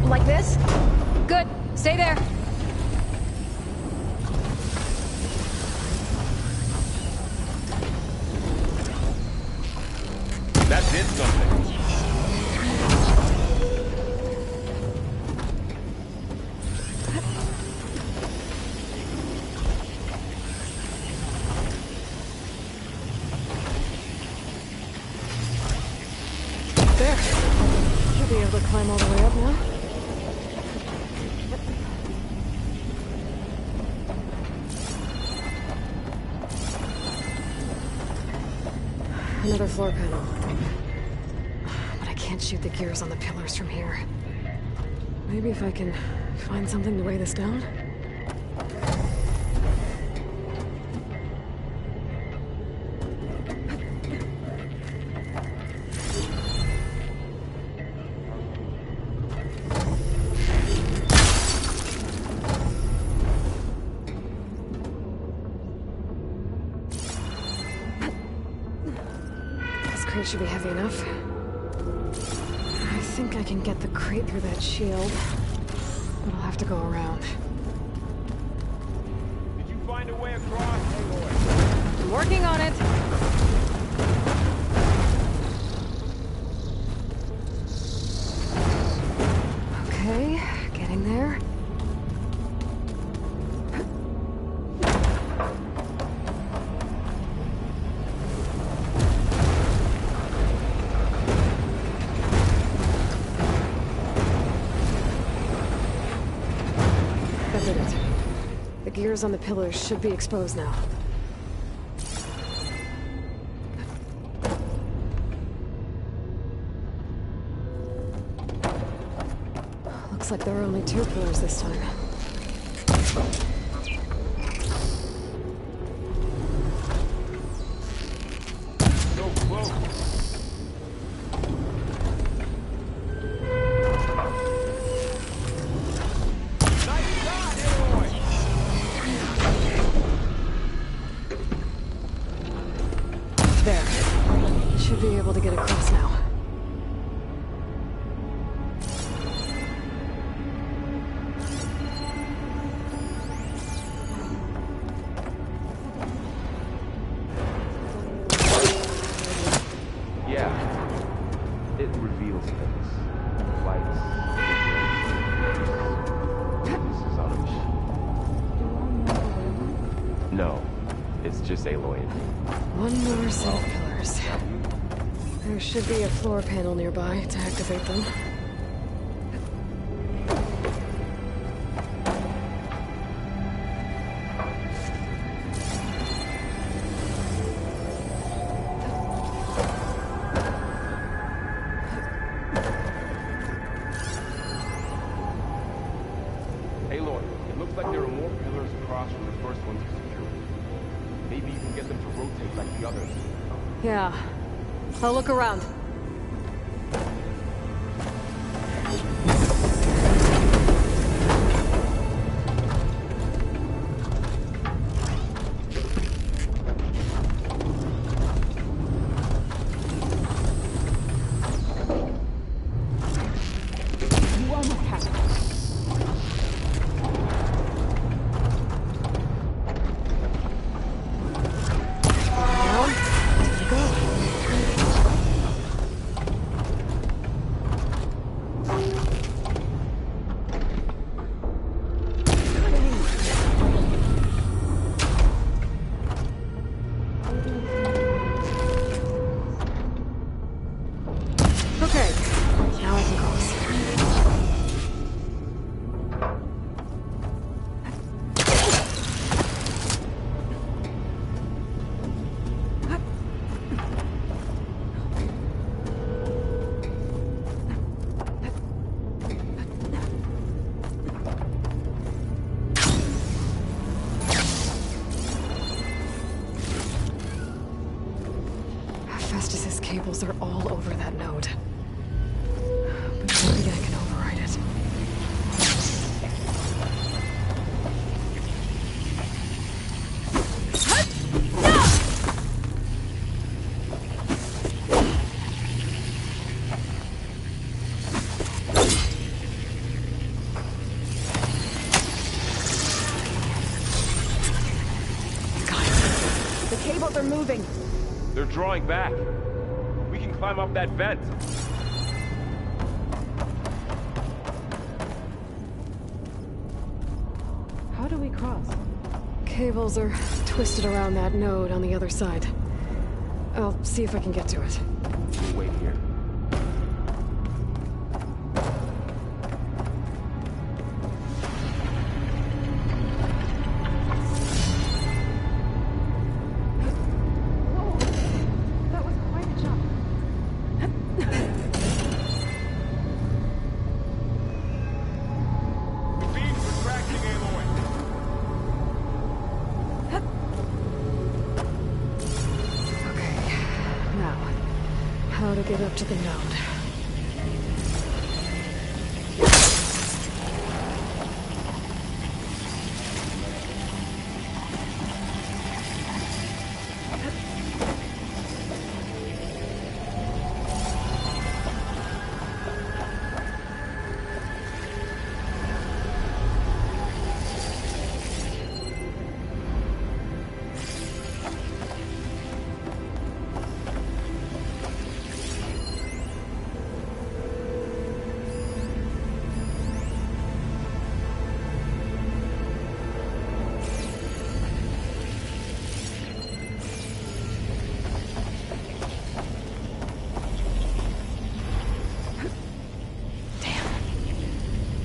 Like this? Good. Stay there. That did something. There. Should be able to climb all the way up now. Another floor panel. But I can't shoot the gears on the pillars from here. Maybe if I can find something to weigh this down? Crate should be heavy enough. I think I can get the crate through that shield, but I'll have to go around. Did you find a way across, Aloy? I'm working on it. Okay, getting there. The gears on the pillars should be exposed now. Looks like there were only 2 pillars this time. So close. Should be able to get across now. Yeah. It reveals things. Lights. This is on a machine. No. It's just Aloy. One more set of pillars. There should be a floor panel nearby to activate them. Aloy, it looks like there are more pillars across from the first one to secure. Maybe you can get them to rotate like the others. Yeah. I'll look around. over that node. But maybe I can override it. The cables are moving. They're drawing back. We can climb up that vent. How do we cross? Cables are twisted around that node on the other side. I'll see if I can get to it. We'll wait here. How to get up to the node.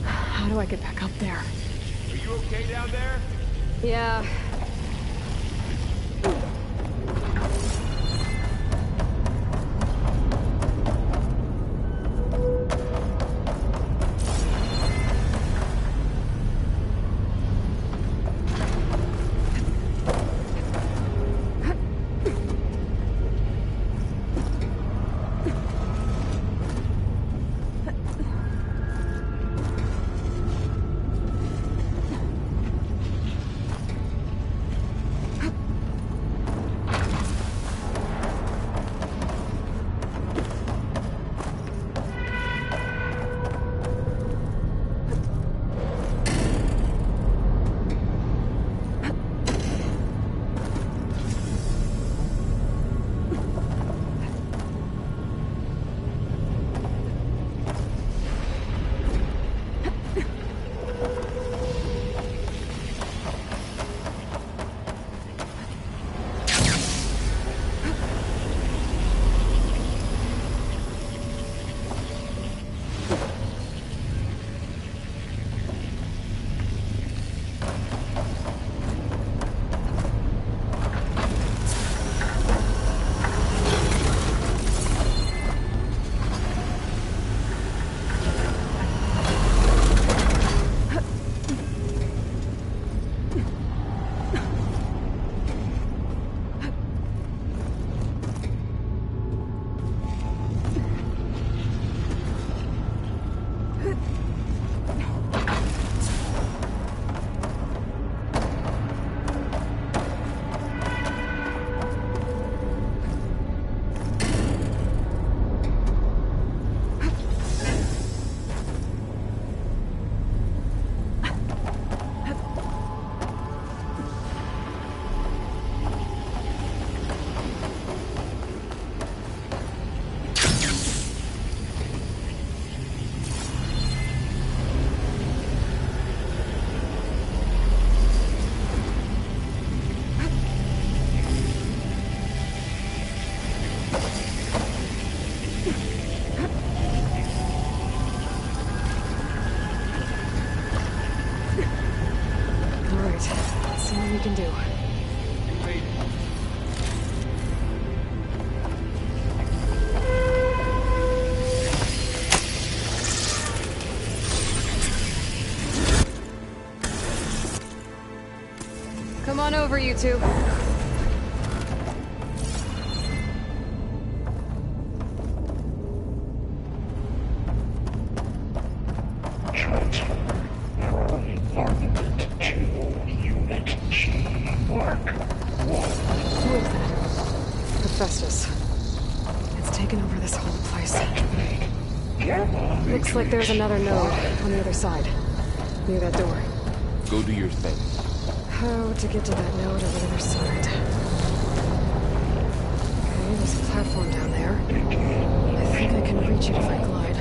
How do I get back up there? Are you okay down there? Yeah. Can do. Come on over, you two. Who is that? Hephaestus. It's taken over this whole place. Looks like there's another node on the other side, near that door. Go do your thing. How to get to that node on the other side? Okay, there's a platform down there. I think I can reach it if I glide.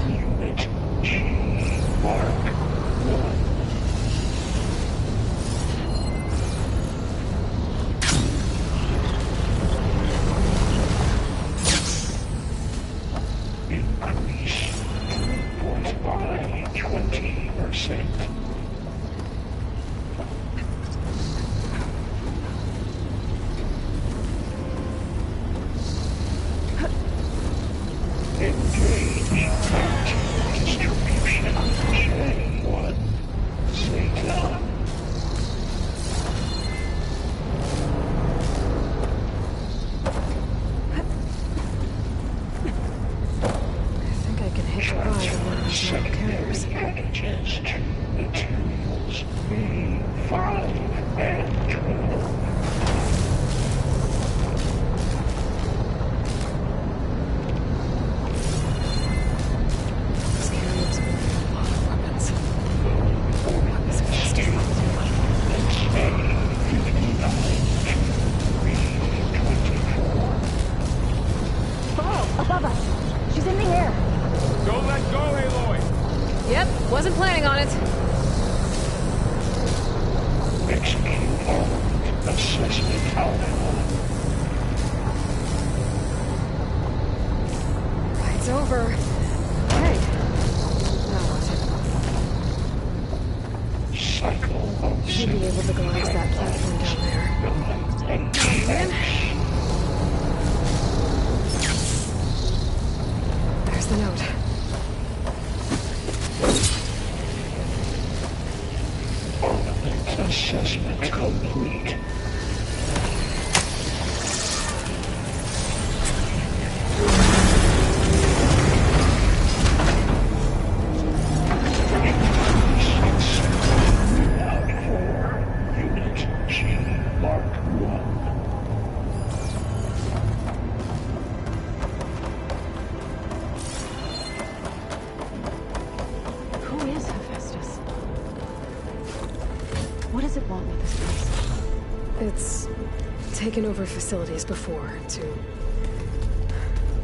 Taken over facilities before to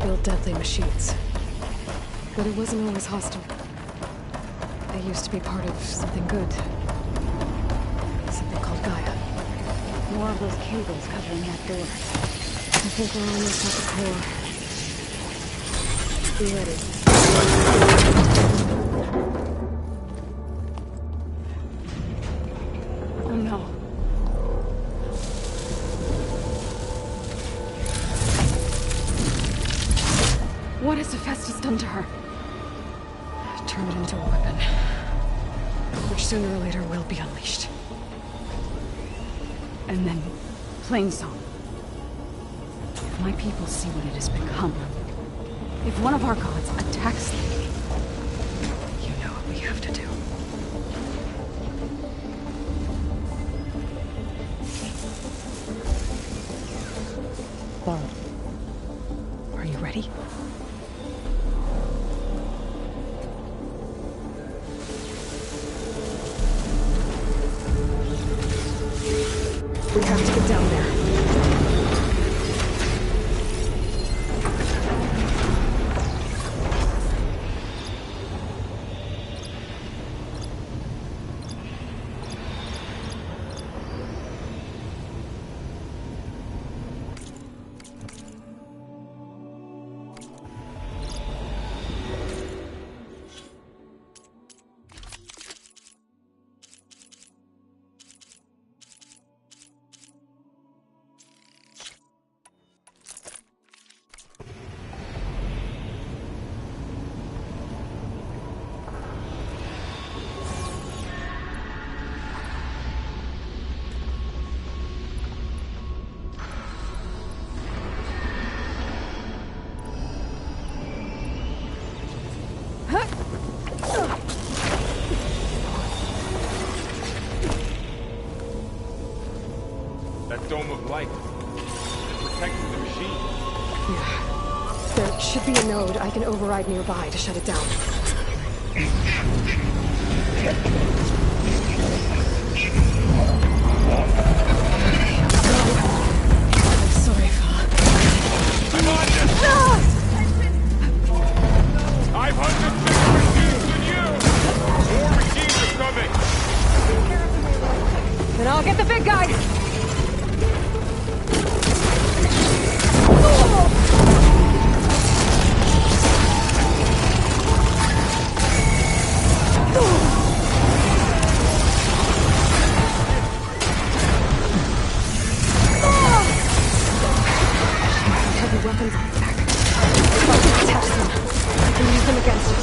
build deadly machines. But it wasn't always hostile. They used to be part of something good. Something called Gaia. More of those cables covering that door. I think we're almost at the core. Be ready. Oh no. What has Hephaestus done to her? Turn it into a weapon, which sooner or later will be unleashed. And then, Plainsong. If my people see what it has become, if one of our gods attacks them, you know what we have to do. Laurel, are you ready? We have to get down there. light. It's protecting the machine. Yeah. There should be a node I can override nearby to shut it down. I'm sorry, Fa. I'm on you! No! I've hunted bigger machines than you! More machines are coming! Then I'll get the big guy! Heavy weapons on its back. If I can catch them, I can use them against it.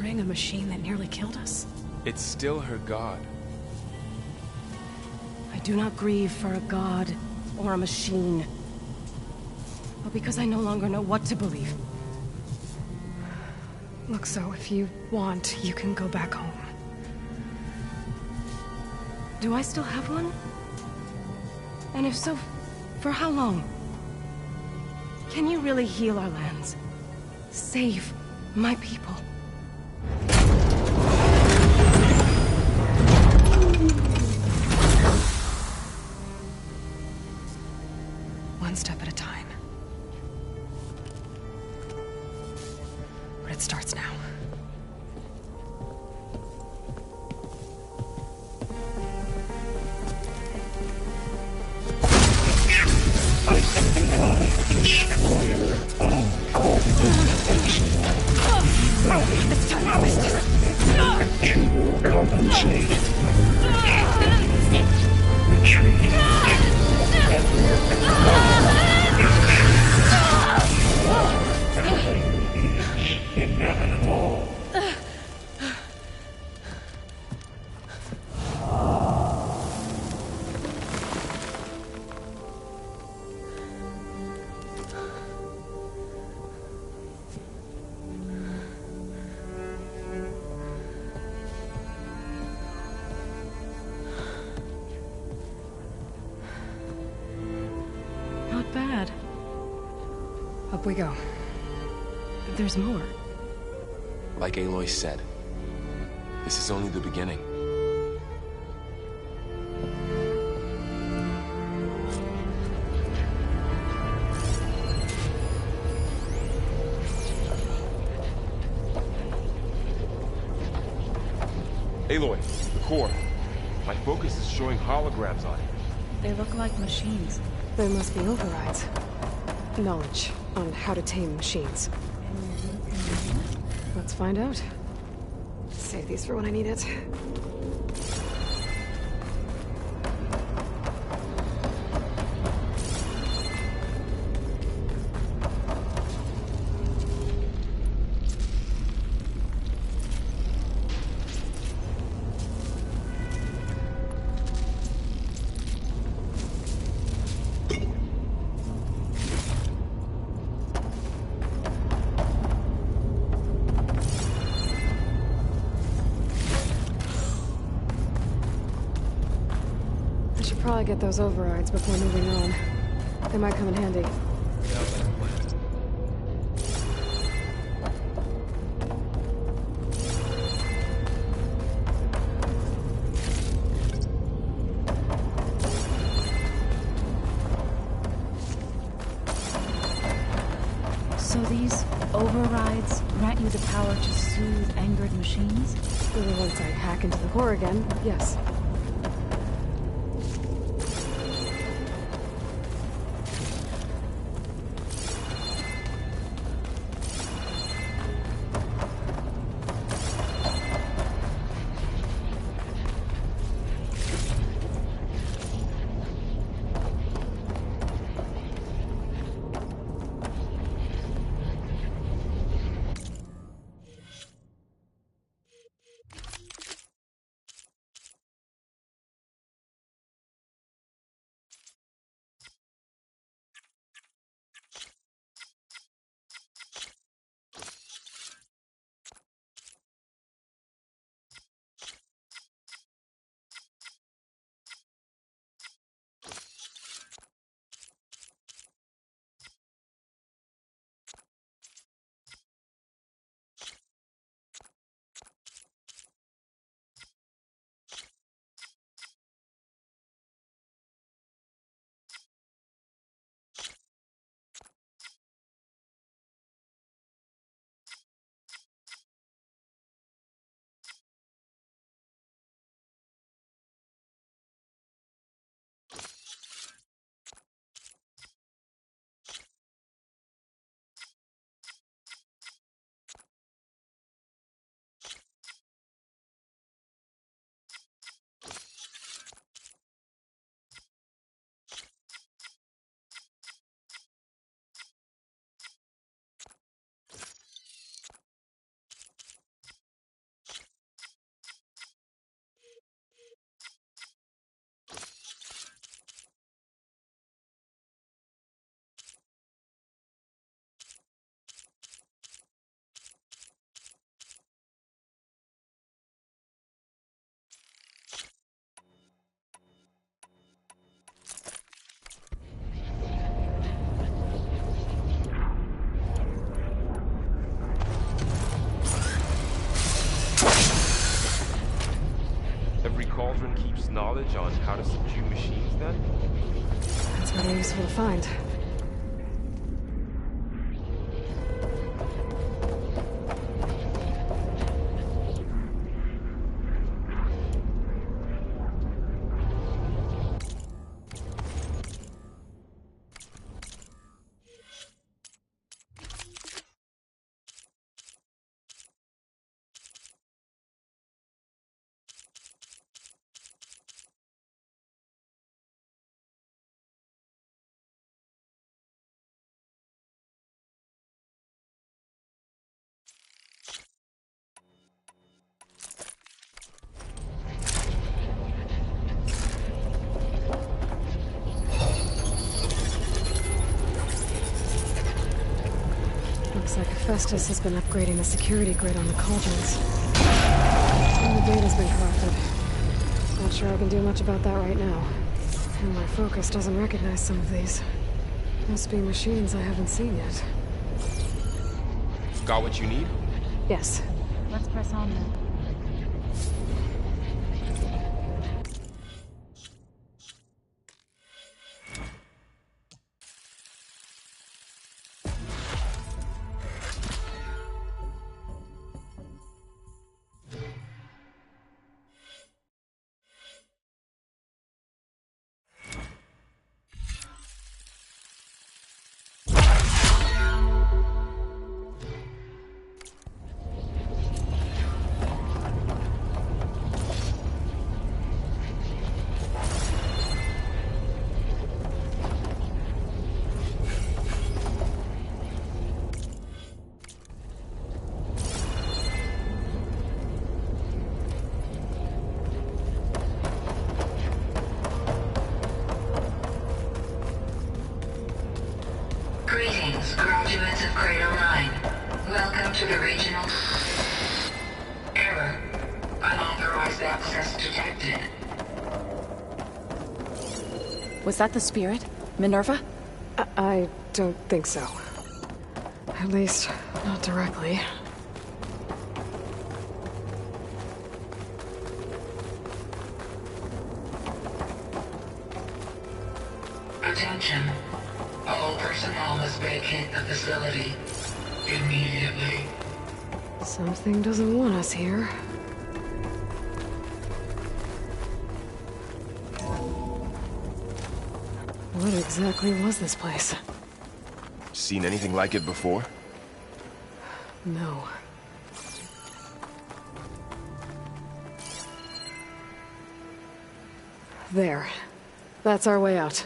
A machine that nearly killed us? It's still her god. I do not grieve for a god or a machine, but because I no longer know what to believe. Look, so if you want, you can go back home. Do I still have one? And if so, for how long? Can you really heal our lands? Save my people? One step at a time. But it starts now. It's time to compensate. Retreat. Inevitable. Up we go. there's more. Like Aloy said, this is only the beginning. Aloy, the core. My focus is showing holograms on it. They look like machines. They must be overrides. Knowledge on how to tame machines. Let's find out. Save these for when I need it. Probably get those overrides before moving on. They might come in handy. So these overrides grant you the power to soothe angered machines? Once I hack into the core again, yes. Cauldron keeps knowledge on how to subdue machines, then? That's very useful to find. Looks like Festus has been upgrading the security grid on the cauldrons. And the data's been corrupted. Not sure I can do much about that right now. And my focus doesn't recognize some of these. Must be machines I haven't seen yet. Got what you need? Yes. Let's press on then. Greetings, graduates of Cradle 9. Welcome to the regional... Error. Unauthorized access detected. Was that the spirit? Minerva? I don't think so. At least, not directly. Attention. All personnel must vacate the facility immediately. Something doesn't want us here. What exactly was this place? Seen anything like it before? No. There. That's our way out.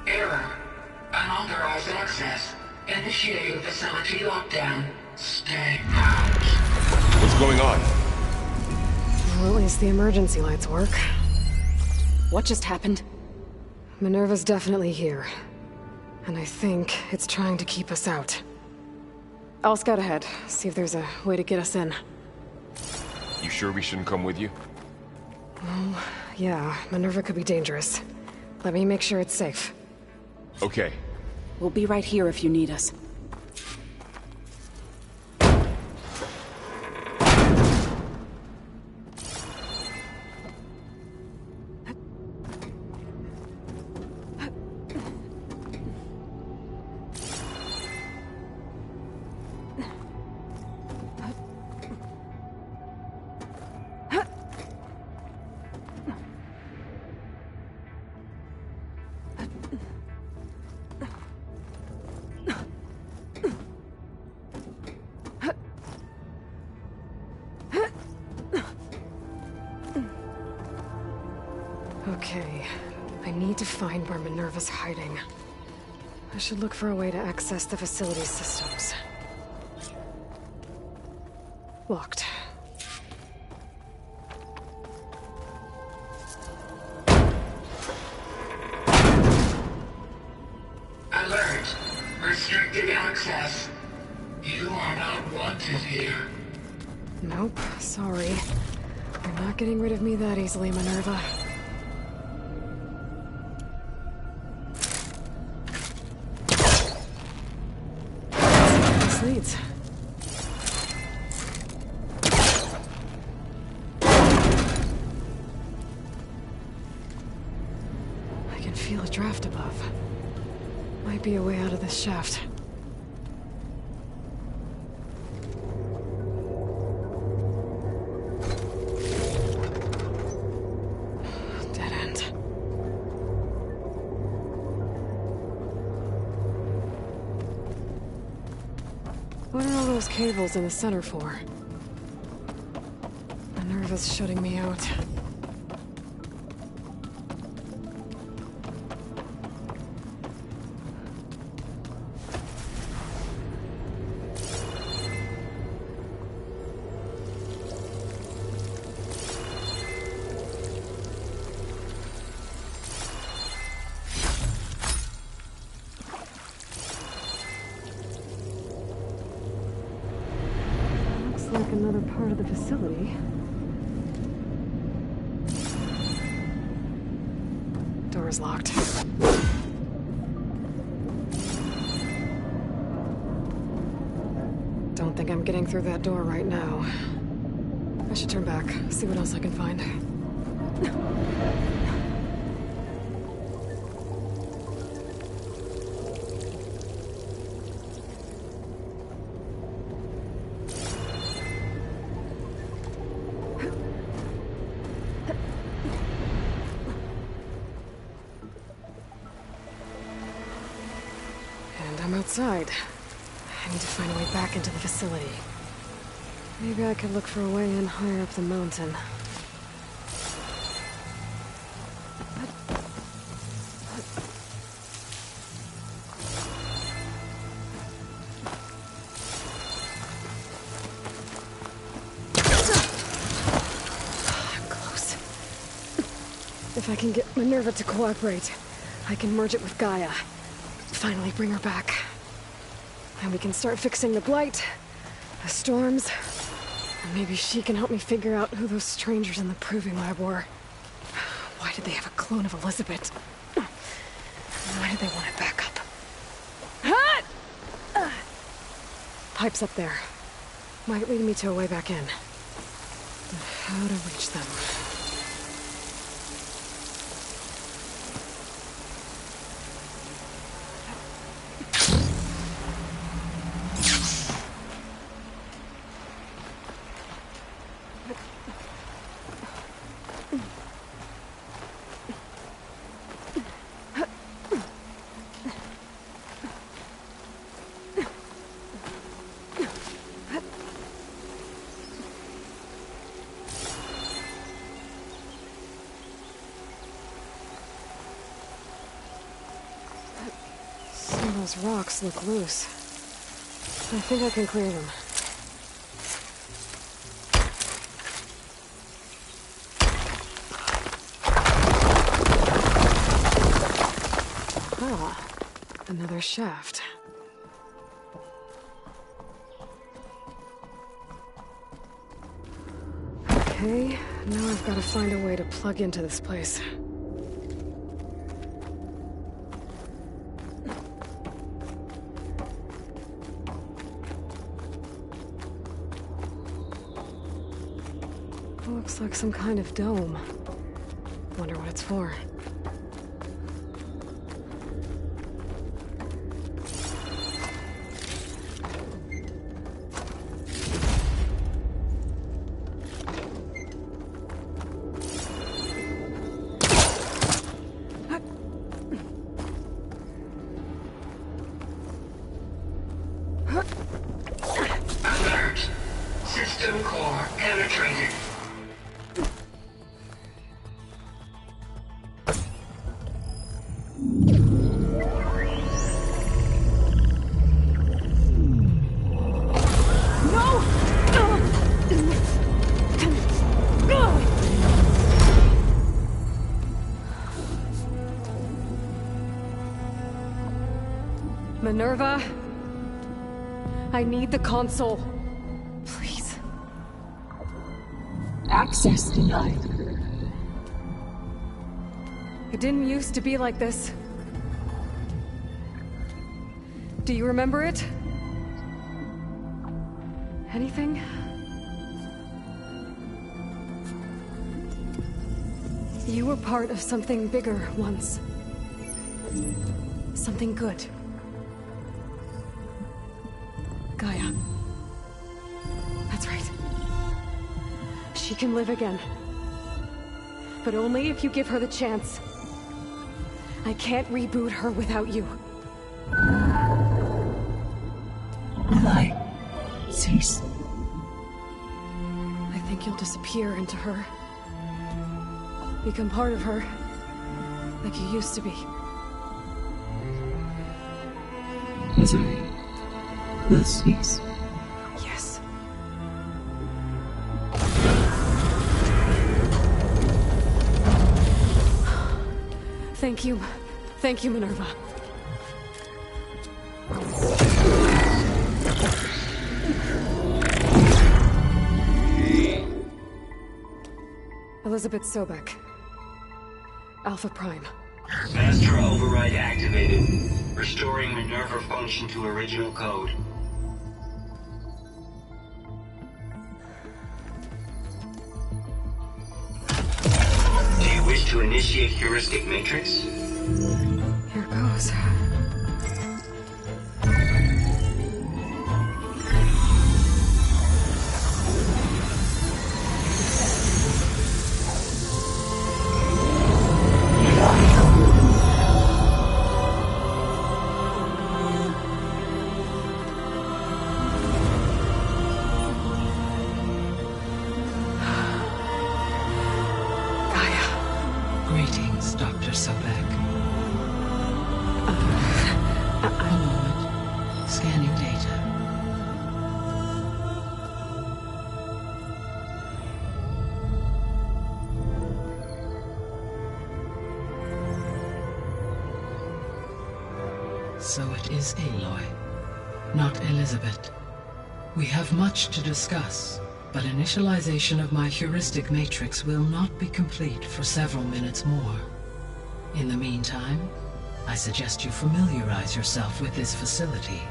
Error. Unauthorized access. Initiating facility lockdown. Stay out. What's going on? Well, at least the emergency lights work. What just happened? Minerva's definitely here. And I think it's trying to keep us out. I'll scout ahead, see if there's a way to get us in. You sure we shouldn't come with you? Well, yeah, Minerva could be dangerous. Let me make sure it's safe. Okay. We'll be right here if you need us. Okay, I need to find where Minerva's hiding. I should look for a way to access the facility's systems. Locked. Alert. Restricted access. You are not wanted here. Nope, sorry. You're not getting rid of me that easily, Minerva. This leads. I can feel a draft above. Might be a way out of this shaft. Dead end. What are all those cables in the center for? Minerva's shutting me out. another part of the facility. Door's locked. Don't think I'm getting through that door right now. I should turn back, see what else I can find. And I'm outside. I need to find a way back into the facility. Maybe I could look for a way in higher up the mountain. I'm close. If I can get Minerva to cooperate, I can merge it with Gaia. Finally bring her back. And we can start fixing the blight, the storms, and maybe she can help me figure out who those strangers in the proving lab were. Why did they have a clone of Elizabeth? Why did they want it back up? Pipes up there. Might lead me to a way back in. But how to reach them? Those rocks look loose. I think I can clear them. Ah, another shaft. Okay, now I've got to find a way to plug into this place. Looks like some kind of dome. Wonder what it's for. Alert. System core penetrated. Minerva, I need the console. Please. Access denied. It didn't used to be like this. Do you remember it? Anything? You were part of something bigger once. Something good. Gaia. That's right. She can live again. But only if you give her the chance. I can't reboot her without you. Lie. Cease. I think you'll disappear into her. Become part of her. Like you used to be. Misery. Will cease. Yes. Thank you. Thank you, Minerva. Elizabeth Sobek. Alpha Prime. Master override activated. Restoring Minerva function to original code. Do you wish to initiate heuristic matrix? Here goes. Greetings, Dr. Sobek. A moment. Scanning data. So it is Aloy, not Elizabeth. We have much to discuss, but initialization of my heuristic matrix will not be complete for several minutes more. In the meantime, I suggest you familiarize yourself with this facility.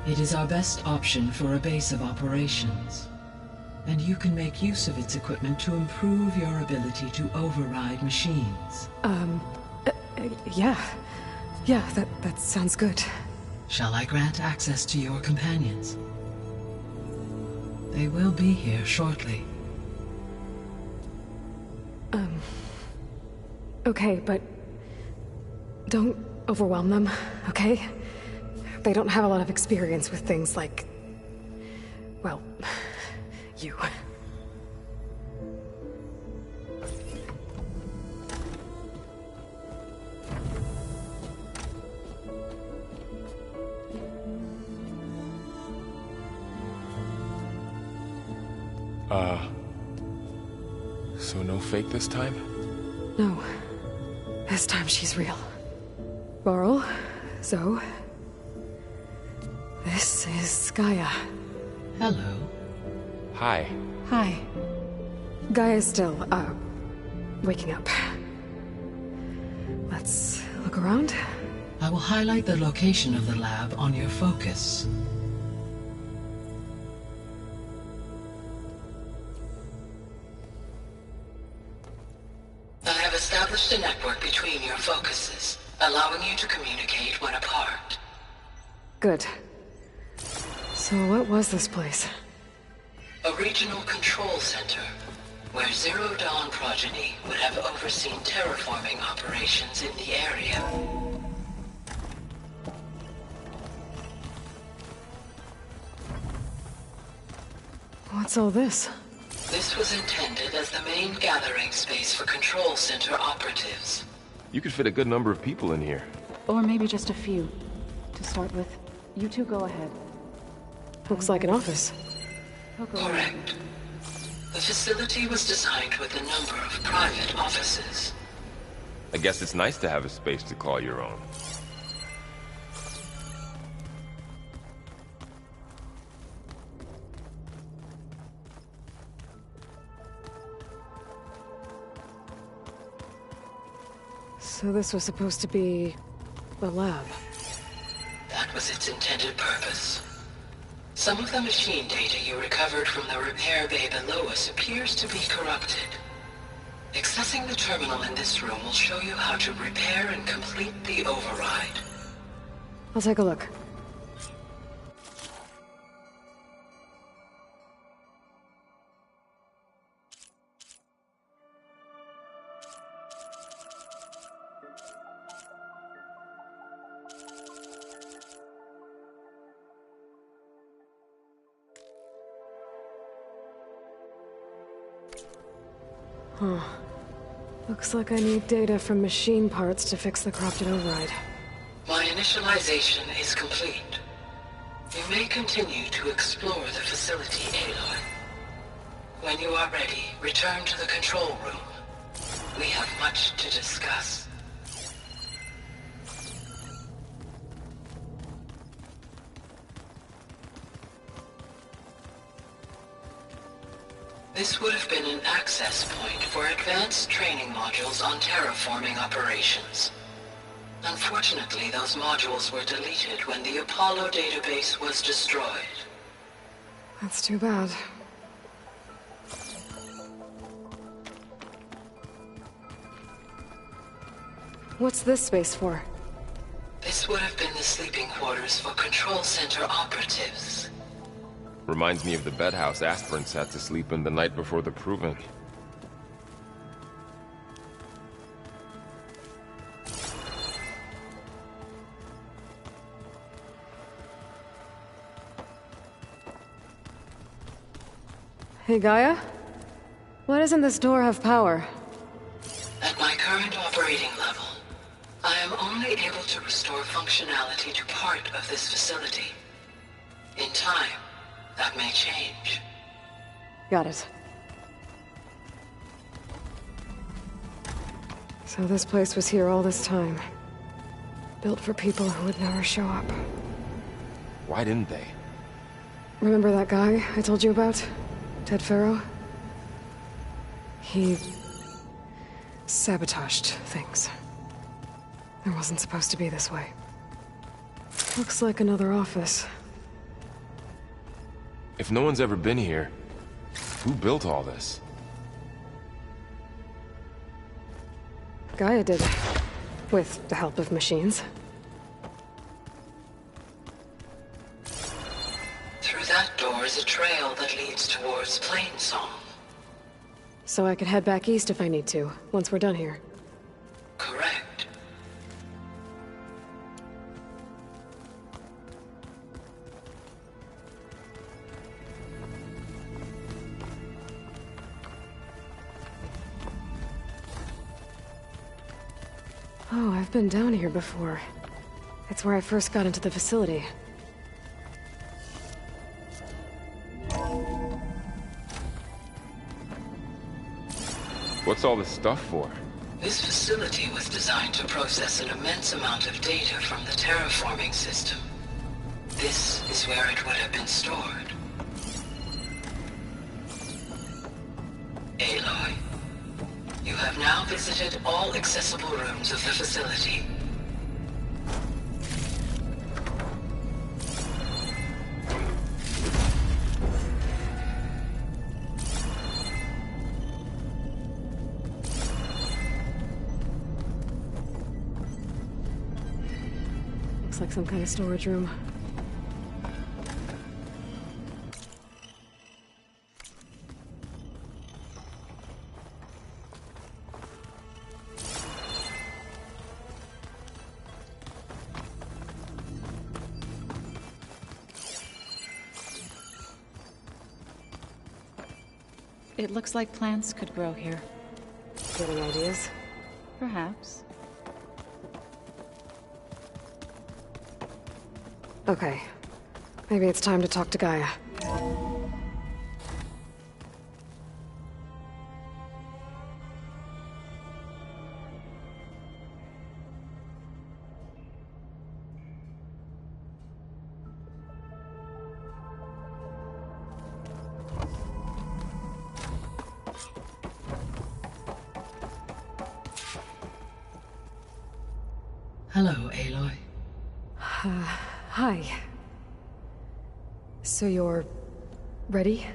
It is our best option for a base of operations, and you can make use of its equipment to improve your ability to override machines. Yeah, that sounds good. Shall I grant access to your companions? They will be here shortly. Okay, but don't overwhelm them, okay? They don't have a lot of experience with things like, well, you. So no fake this time? No. This time she's real. Varl, Zoe. This is Gaia. Hello. Hi. Hi. Gaia's still, waking up. Let's look around. I will highlight the location of the lab on your focus. I have established a network between your focuses, allowing you to communicate when apart. Good. So what was this place? A regional control center, where Zero Dawn progeny would have overseen terraforming operations in the area. What's all this? This was intended as the main gathering space for control center operatives. You could fit a good number of people in here. Or maybe just a few. To start with, you two go ahead. Looks like an office. Correct. The facility was designed with a number of private offices. I guess it's nice to have a space to call your own. So this was supposed to be the lab. That was its intended purpose. Some of the machine data you recovered from the repair bay below us appears to be corrupted. Accessing the terminal in this room will show you how to repair and complete the override. I'll take a look. Huh. Looks like I need data from machine parts to fix the corrupted override. My initialization is complete. You may continue to explore the facility, Aloy. When you are ready, return to the control room. We have much to discuss. This would have been an access point for advanced training modules on terraforming operations. Unfortunately, those modules were deleted when the Apollo database was destroyed. That's too bad. What's this space for? This would have been the sleeping quarters for Control Center operatives. Reminds me of the bedhouse aspirants had to sleep in the night before the proving. Hey, Gaia? Why doesn't this door have power? At my current operating level, I am only able to restore functionality to part of this facility. In time, that may change. Got it. So this place was here all this time. Built for people who would never show up. Why didn't they? Remember that guy I told you about? Ted Faro? He sabotaged things. It wasn't supposed to be this way. Looks like another office. If no one's ever been here, who built all this? Gaia did. With the help of machines. Through that door is a trail that leads towards Plainsong. So I could head back east if I need to, once we're done here. Correct. Oh, I've been down here before. It's where I first got into the facility. What's all this stuff for? This facility was designed to process an immense amount of data from the terraforming system. This is where it would have been stored. Aloy, you have now visited all accessible rooms of the facility. Looks like some kind of storage room. It looks like plants could grow here. Getting ideas? Perhaps. Okay. Maybe it's time to talk to Gaia. Hello, Aloy. Hi. So you're... ready?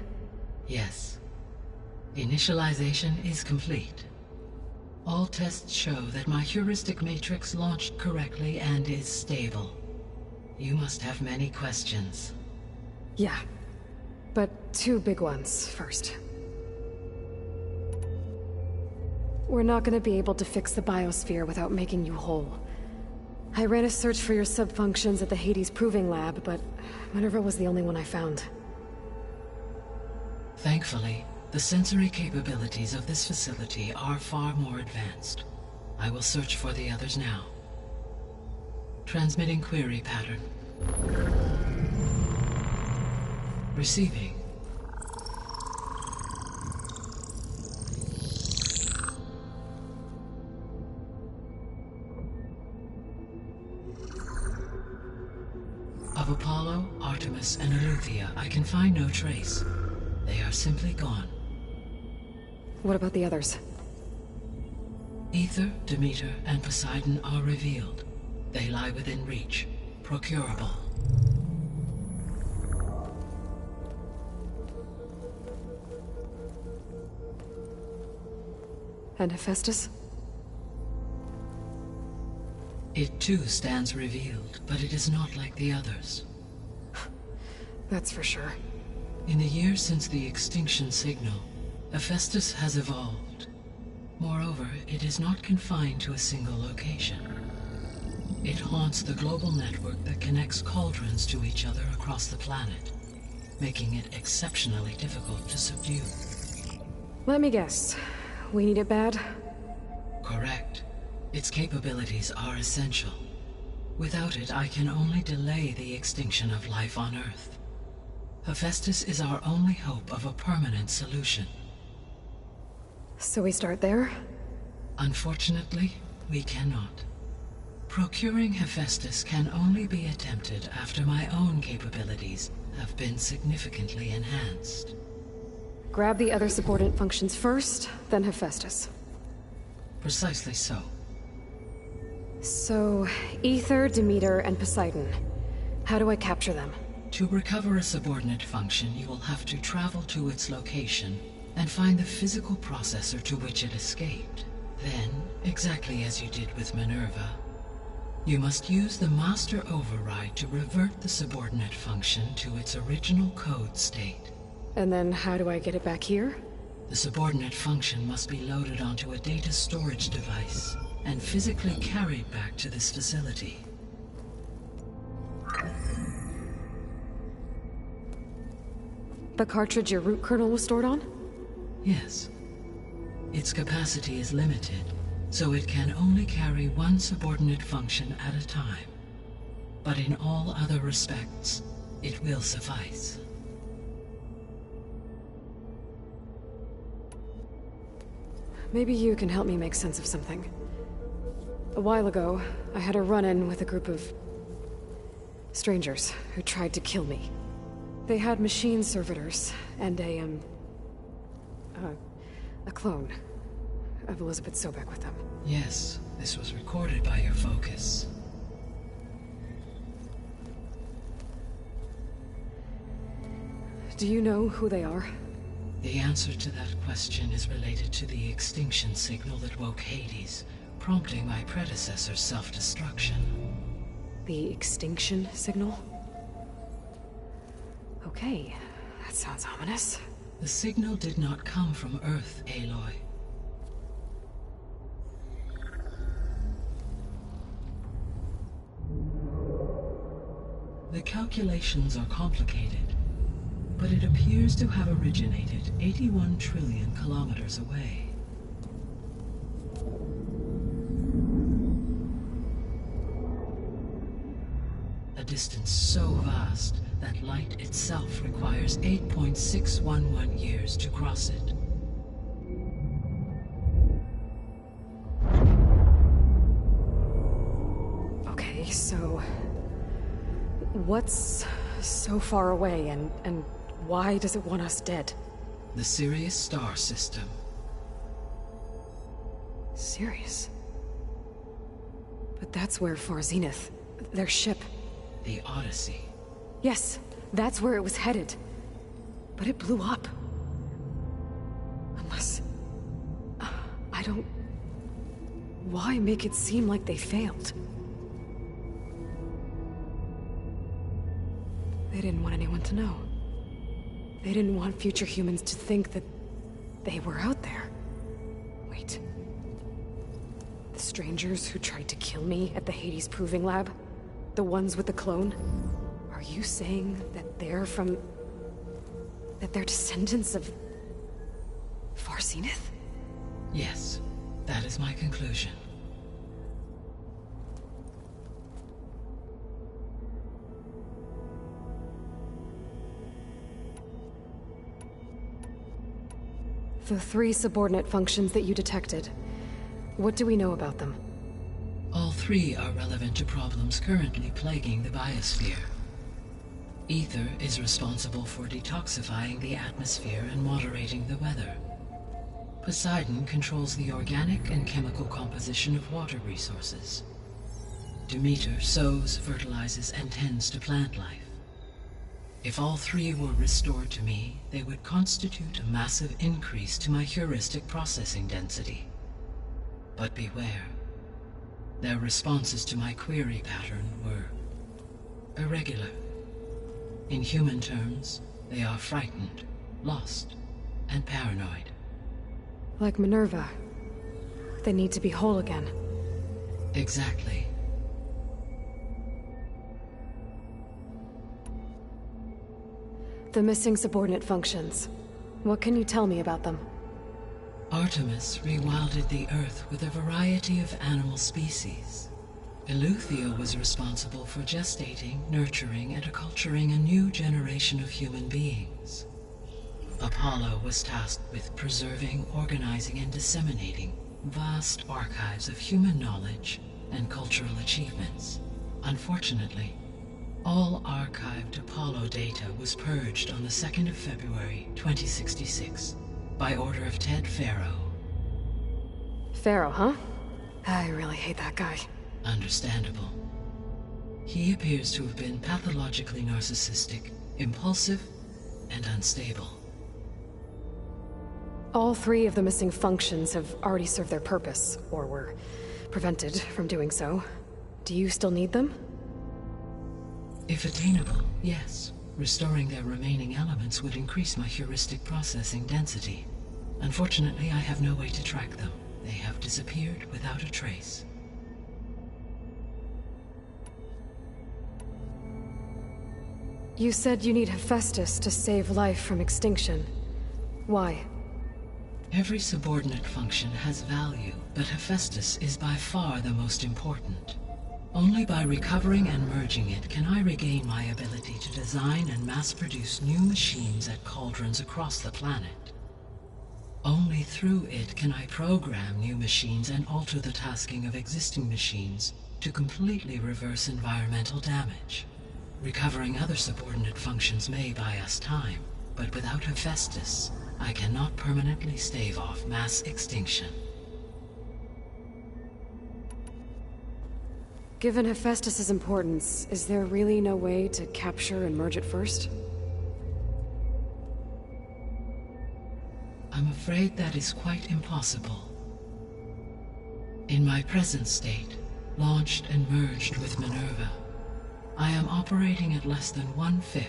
Yes. Initialization is complete. All tests show that my heuristic matrix launched correctly and is stable. You must have many questions. Yeah. But two big ones first. We're not gonna be able to fix the biosphere without making you whole. I ran a search for your subfunctions at the Hades Proving Lab, but Minerva was the only one I found. Thankfully, the sensory capabilities of this facility are far more advanced. I will search for the others now. Transmitting query pattern. Receiving. Of Apollo, Artemis, and Eleuthia, I can find no trace. They are simply gone. What about the others? Aether, Demeter, and Poseidon are revealed. They lie within reach, procurable. And Hephaestus? It too stands revealed, but it is not like the others. That's for sure. In the years since the extinction signal, Hephaestus has evolved. Moreover, it is not confined to a single location. It haunts the global network that connects cauldrons to each other across the planet, making it exceptionally difficult to subdue. Let me guess. We need it bad? Correct. Its capabilities are essential. Without it, I can only delay the extinction of life on Earth. Hephaestus is our only hope of a permanent solution. So we start there? Unfortunately, we cannot. Procuring Hephaestus can only be attempted after my own capabilities have been significantly enhanced. Grab the other subordinate functions first, then Hephaestus. Precisely so. So, Aether, Demeter, and Poseidon. How do I capture them? To recover a subordinate function, you will have to travel to its location and find the physical processor to which it escaped. Then, exactly as you did with Minerva, you must use the Master Override to revert the subordinate function to its original code state. And then how do I get it back here? The subordinate function must be loaded onto a data storage device and physically carried back to this facility. The cartridge your root kernel was stored on? Yes. Its capacity is limited, so it can only carry one subordinate function at a time. But in all other respects, it will suffice. Maybe you can help me make sense of something. A while ago, I had a run-in with a group of strangers who tried to kill me. They had machine servitors and a clone of Elizabeth Sobek with them. Yes, this was recorded by your focus. Do you know who they are? The answer to that question is related to the extinction signal that woke Hades, prompting my predecessor's self-destruction. The extinction signal? Okay, that sounds ominous. The signal did not come from Earth, Aloy. The calculations are complicated, but it appears to have originated 81 trillion kilometers away. A distance so vast that light itself requires 8.611 years to cross it. Okay, so what's so far away and why does it want us dead? The Sirius star system. Sirius? But that's where Far Zenith, their ship... The Odyssey. Yes, that's where it was headed. But it blew up. Unless... I don't... Why make it seem like they failed? They didn't want anyone to know. They didn't want future humans to think that they were out there. Wait. The strangers who tried to kill me at the Hades Proving Lab? The ones with the clone? Are you saying that they're from... that they're descendants of... Far Zenith? Yes, that is my conclusion. The 3 subordinate functions that you detected. What do we know about them? All 3 are relevant to problems currently plaguing the biosphere. Aether is responsible for detoxifying the atmosphere and moderating the weather. Poseidon controls the organic and chemical composition of water resources. Demeter sows, fertilizes, and tends to plant life. If all three were restored to me, they would constitute a massive increase to my heuristic processing density. But beware. Their responses to my query pattern were irregular. In human terms, they are frightened, lost, and paranoid. Like Minerva. They need to be whole again. Exactly. The missing subordinate functions. What can you tell me about them? Artemis rewilded the Earth with a variety of animal species. Eleuthia was responsible for gestating, nurturing, and acculturating a new generation of human beings. Apollo was tasked with preserving, organizing, and disseminating vast archives of human knowledge and cultural achievements. Unfortunately, all archived Apollo data was purged on the 2nd of February, 2066, by order of Ted Faro. Faro, huh? I really hate that guy. Understandable. He appears to have been pathologically narcissistic, impulsive, and unstable. All three of the missing functions have already served their purpose, or were prevented from doing so. Do you still need them? If attainable, yes. Restoring their remaining elements would increase my heuristic processing density. Unfortunately, I have no way to track them. They have disappeared without a trace. You said you need Hephaestus to save life from extinction. Why? Every subordinate function has value, but Hephaestus is by far the most important. Only by recovering and merging it can I regain my ability to design and mass-produce new machines at cauldrons across the planet. Only through it can I program new machines and alter the tasking of existing machines to completely reverse environmental damage. Recovering other subordinate functions may buy us time, but without Hephaestus, I cannot permanently stave off mass extinction. Given Hephaestus's importance, is there really no way to capture and merge it first? I'm afraid that is quite impossible. In my present state, launched and merged with Minerva, I am operating at less than 1/5,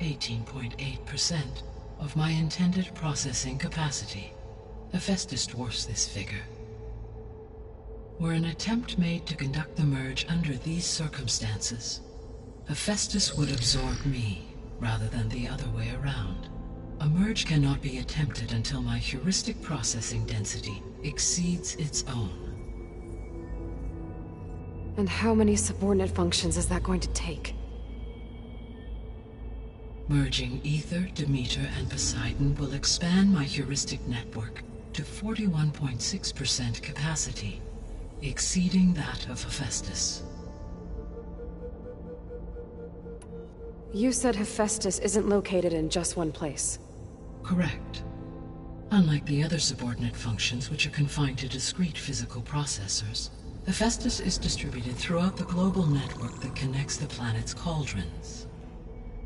18.8%, of my intended processing capacity. Hephaestus dwarfs this figure. Were an attempt made to conduct the merge under these circumstances, Hephaestus would absorb me, rather than the other way around. A merge cannot be attempted until my heuristic processing density exceeds its own. And how many subordinate functions is that going to take? Merging Ether, Demeter, and Poseidon will expand my heuristic network to 41.6% capacity, exceeding that of Hephaestus. You said Hephaestus isn't located in just one place. Correct. Unlike the other subordinate functions, which are confined to discrete physical processors, Hephaestus is distributed throughout the global network that connects the planet's cauldrons.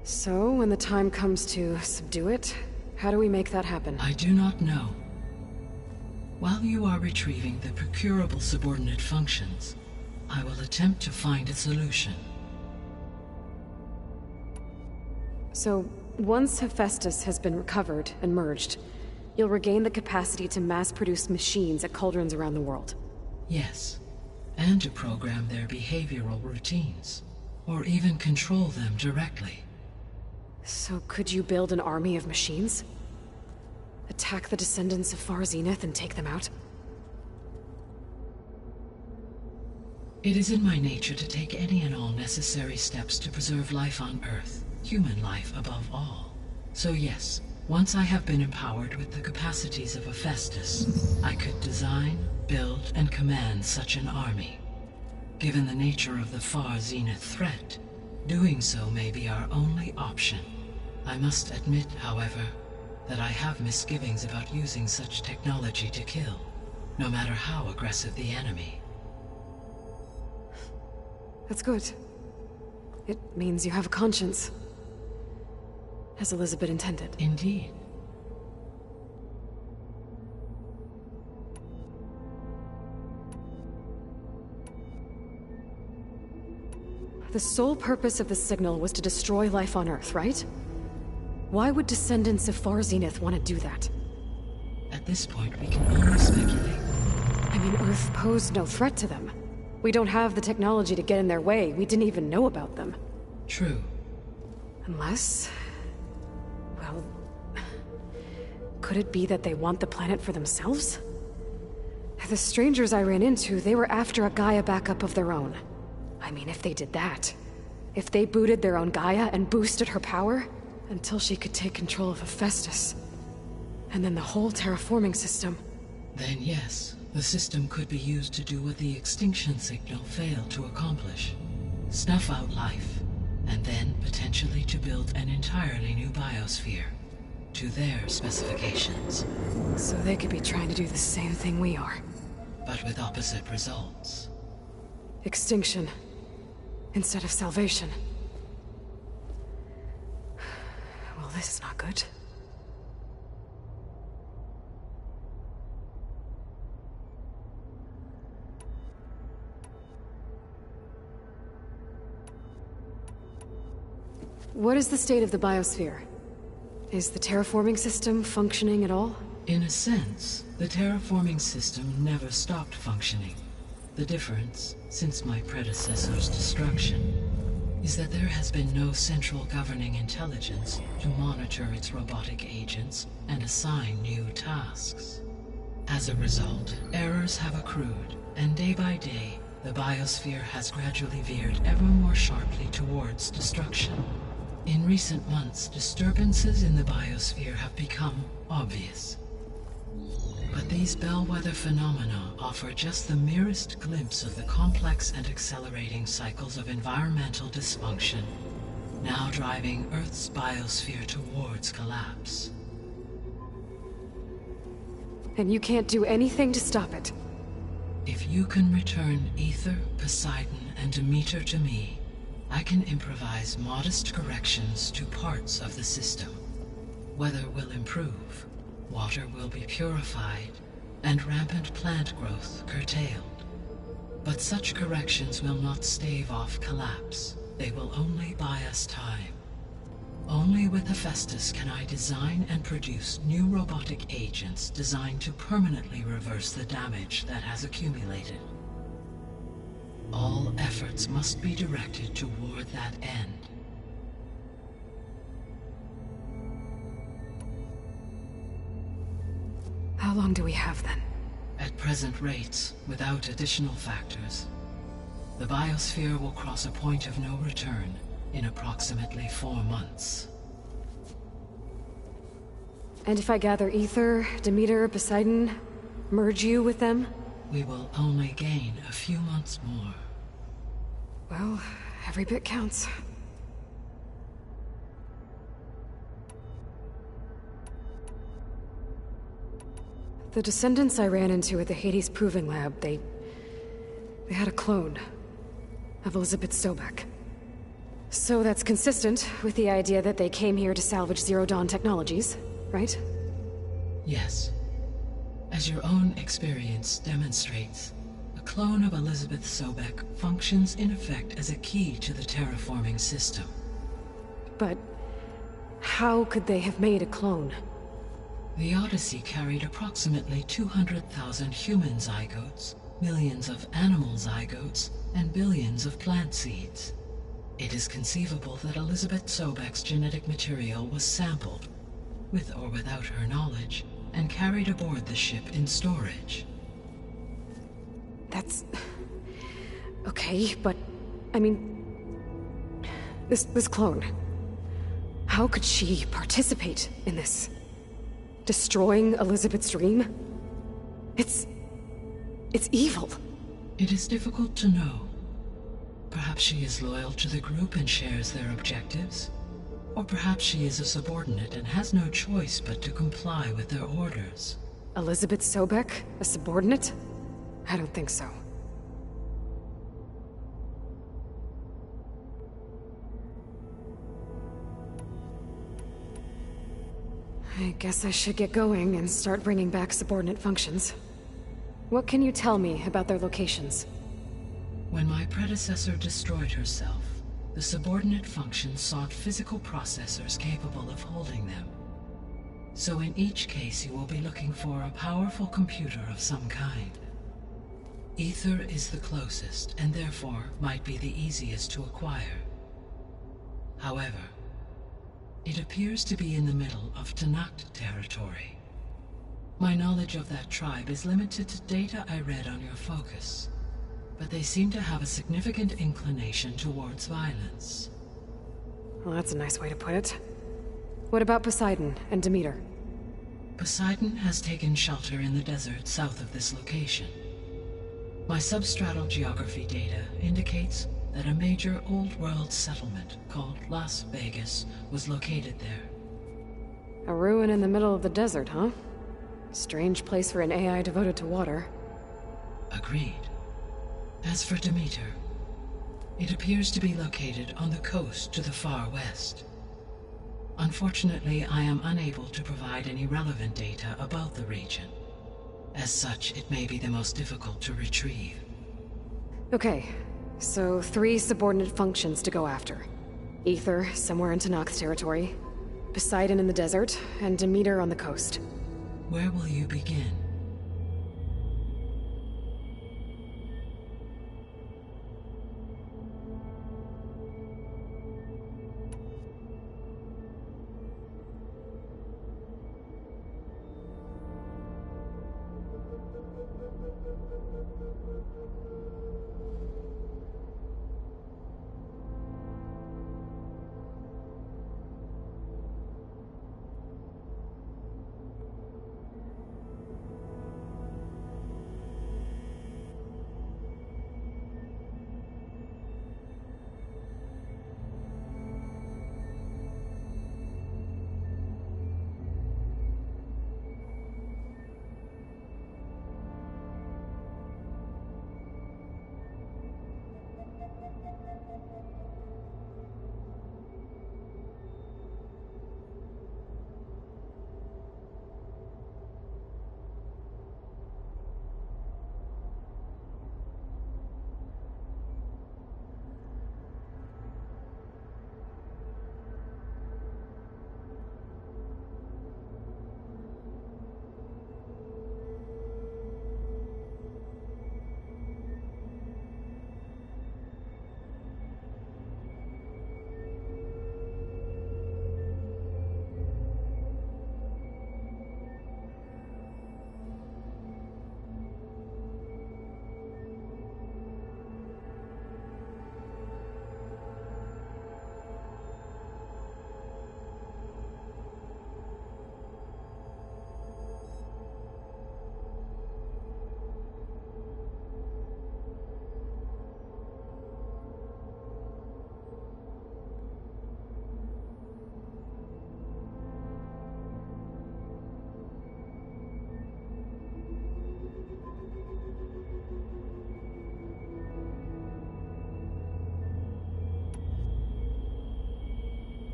So, when the time comes to subdue it, how do we make that happen? I do not know. While you are retrieving the procurable subordinate functions, I will attempt to find a solution. So, once Hephaestus has been recovered and merged, you'll regain the capacity to mass-produce machines at cauldrons around the world. Yes, and to program their behavioral routines, or even control them directly. So could you build an army of machines? Attack the descendants of Far Zenith and take them out? It is in my nature to take any and all necessary steps to preserve life on Earth, human life above all. So yes, once I have been empowered with the capacities of Hephaestus, I could design, build, and command such an army. Given the nature of the Far Zenith threat, doing so may be our only option. I must admit, however, that I have misgivings about using such technology to kill, no matter how aggressive the enemy. That's good. It means you have a conscience. As Elizabeth intended. Indeed. The sole purpose of the signal was to destroy life on Earth, right? Why would descendants of Far Zenith want to do that? At this point, we can only speculate. I mean, Earth posed no threat to them. We don't have the technology to get in their way. We didn't even know about them. True. Unless... well... could it be that they want the planet for themselves? The strangers I ran into, they were after a Gaia backup of their own. I mean, if they did that... if they booted their own Gaia and boosted her power... until she could take control of Hephaestus. And then the whole terraforming system. Then yes, the system could be used to do what the extinction signal failed to accomplish. Snuff out life, and then potentially to build an entirely new biosphere. To their specifications. So they could be trying to do the same thing we are. But with opposite results. Extinction. Instead of salvation. Well, this is not good. What is the state of the biosphere? Is the terraforming system functioning at all? In a sense, the terraforming system never stopped functioning. The difference, since my predecessor's destruction, is that there has been no central governing intelligence to monitor its robotic agents and assign new tasks. As a result, errors have accrued, and day by day, the biosphere has gradually veered ever more sharply towards destruction. In recent months, disturbances in the biosphere have become obvious. But these bellwether phenomena offer just the merest glimpse of the complex and accelerating cycles of environmental dysfunction, now driving Earth's biosphere towards collapse. And you can't do anything to stop it? If you can return Aether, Poseidon, and Demeter to me, I can improvise modest corrections to parts of the system. Weather will improve, water will be purified, and rampant plant growth curtailed. But such corrections will not stave off collapse. They will only buy us time. Only with Hephaestus can I design and produce new robotic agents designed to permanently reverse the damage that has accumulated. All efforts must be directed toward that end. How long do we have then? At present rates, without additional factors, the biosphere will cross a point of no return in approximately 4 months. And if I gather Aether, Demeter, Poseidon, merge you with them? We will only gain a few months more. Well, every bit counts. The descendants I ran into at the Hades Proving Lab, they had a clone of Elizabeth Sobek. So that's consistent with the idea that they came here to salvage Zero Dawn technologies, right? Yes. As your own experience demonstrates, a clone of Elizabeth Sobek functions in effect as a key to the terraforming system. But how could they have made a clone? The Odyssey carried approximately 200,000 human zygotes, millions of animal zygotes, and billions of plant seeds. It is conceivable that Elizabeth Sobek's genetic material was sampled, with or without her knowledge, and carried aboard the ship in storage. That's... okay, but... I mean... This clone... how could she participate in this? Destroying Elizabeth's dream? It's evil. It is difficult to know. Perhaps she is loyal to the group and shares their objectives. Or perhaps she is a subordinate and has no choice but to comply with their orders. Elizabeth Sobek? A subordinate? I don't think so. I guess I should get going and start bringing back subordinate functions. What can you tell me about their locations? When my predecessor destroyed herself, the subordinate functions sought physical processors capable of holding them. So in each case you will be looking for a powerful computer of some kind. Ether is the closest, and therefore might be the easiest to acquire. However, it appears to be in the middle of Tenakth territory. My knowledge of that tribe is limited to data I read on your focus, but they seem to have a significant inclination towards violence. Well, that's a nice way to put it. What about Poseidon and Demeter? Poseidon has taken shelter in the desert south of this location. My substratal geography data indicates that a major old-world settlement called Las Vegas was located there. A ruin in the middle of the desert, huh? Strange place for an AI devoted to water. Agreed. As for Demeter, it appears to be located on the coast to the far west. Unfortunately, I am unable to provide any relevant data about the region. As such, it may be the most difficult to retrieve. Okay, so 3 subordinate functions to go after. Ether, somewhere in Tenakth territory, Poseidon in the desert, and Demeter on the coast. Where will you begin?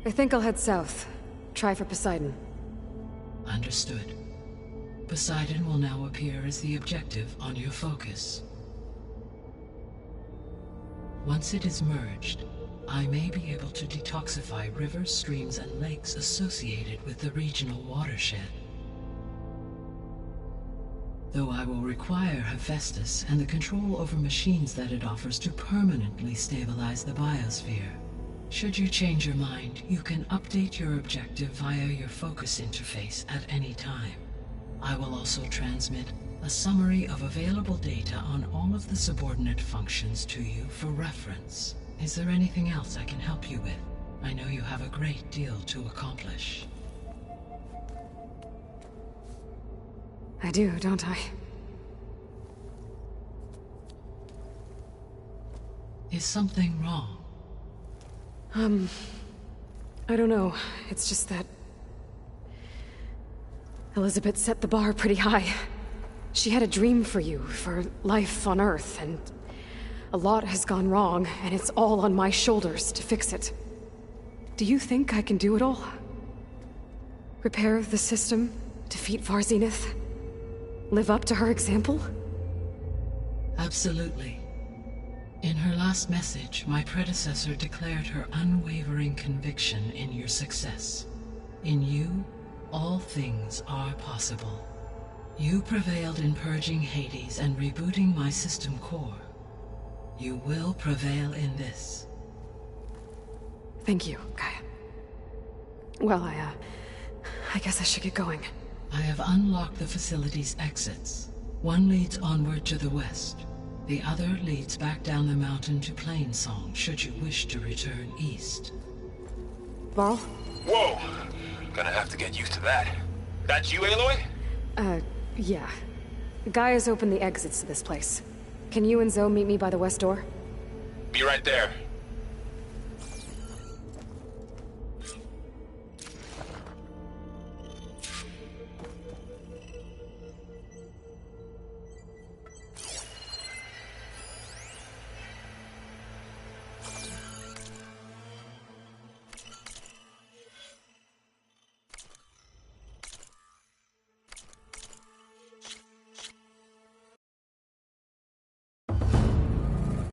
I think I'll head south. Try for Poseidon. Understood. Poseidon will now appear as the objective on your focus. Once it is merged, I may be able to detoxify rivers, streams, and lakes associated with the regional watershed. Though I will require Hephaestus and the control over machines that it offers to permanently stabilize the biosphere. Should you change your mind, you can update your objective via your focus interface at any time. I will also transmit a summary of available data on all of the subordinate functions to you for reference. Is there anything else I can help you with? I know you have a great deal to accomplish. I do, don't I? Is something wrong? I don't know. It's just that... Elizabeth set the bar pretty high. She had a dream for you, for life on Earth, and... a lot has gone wrong, and it's all on my shoulders to fix it. Do you think I can do it all? Repair the system, defeat Far Zenith, live up to her example? Absolutely. In her last message, my predecessor declared her unwavering conviction in your success. In you, all things are possible. You prevailed in purging Hades and rebooting my system core. You will prevail in this. Thank you, Gaia. Well, I guess I should get going. I have unlocked the facility's exits. One leads onward to the west. The other leads back down the mountain to Plainsong, should you wish to return east. Varl? Whoa! Gonna have to get used to that. That's you, Aloy? Yeah. Gaia's opened the exits to this place. Can you and Zoe meet me by the west door? Be right there.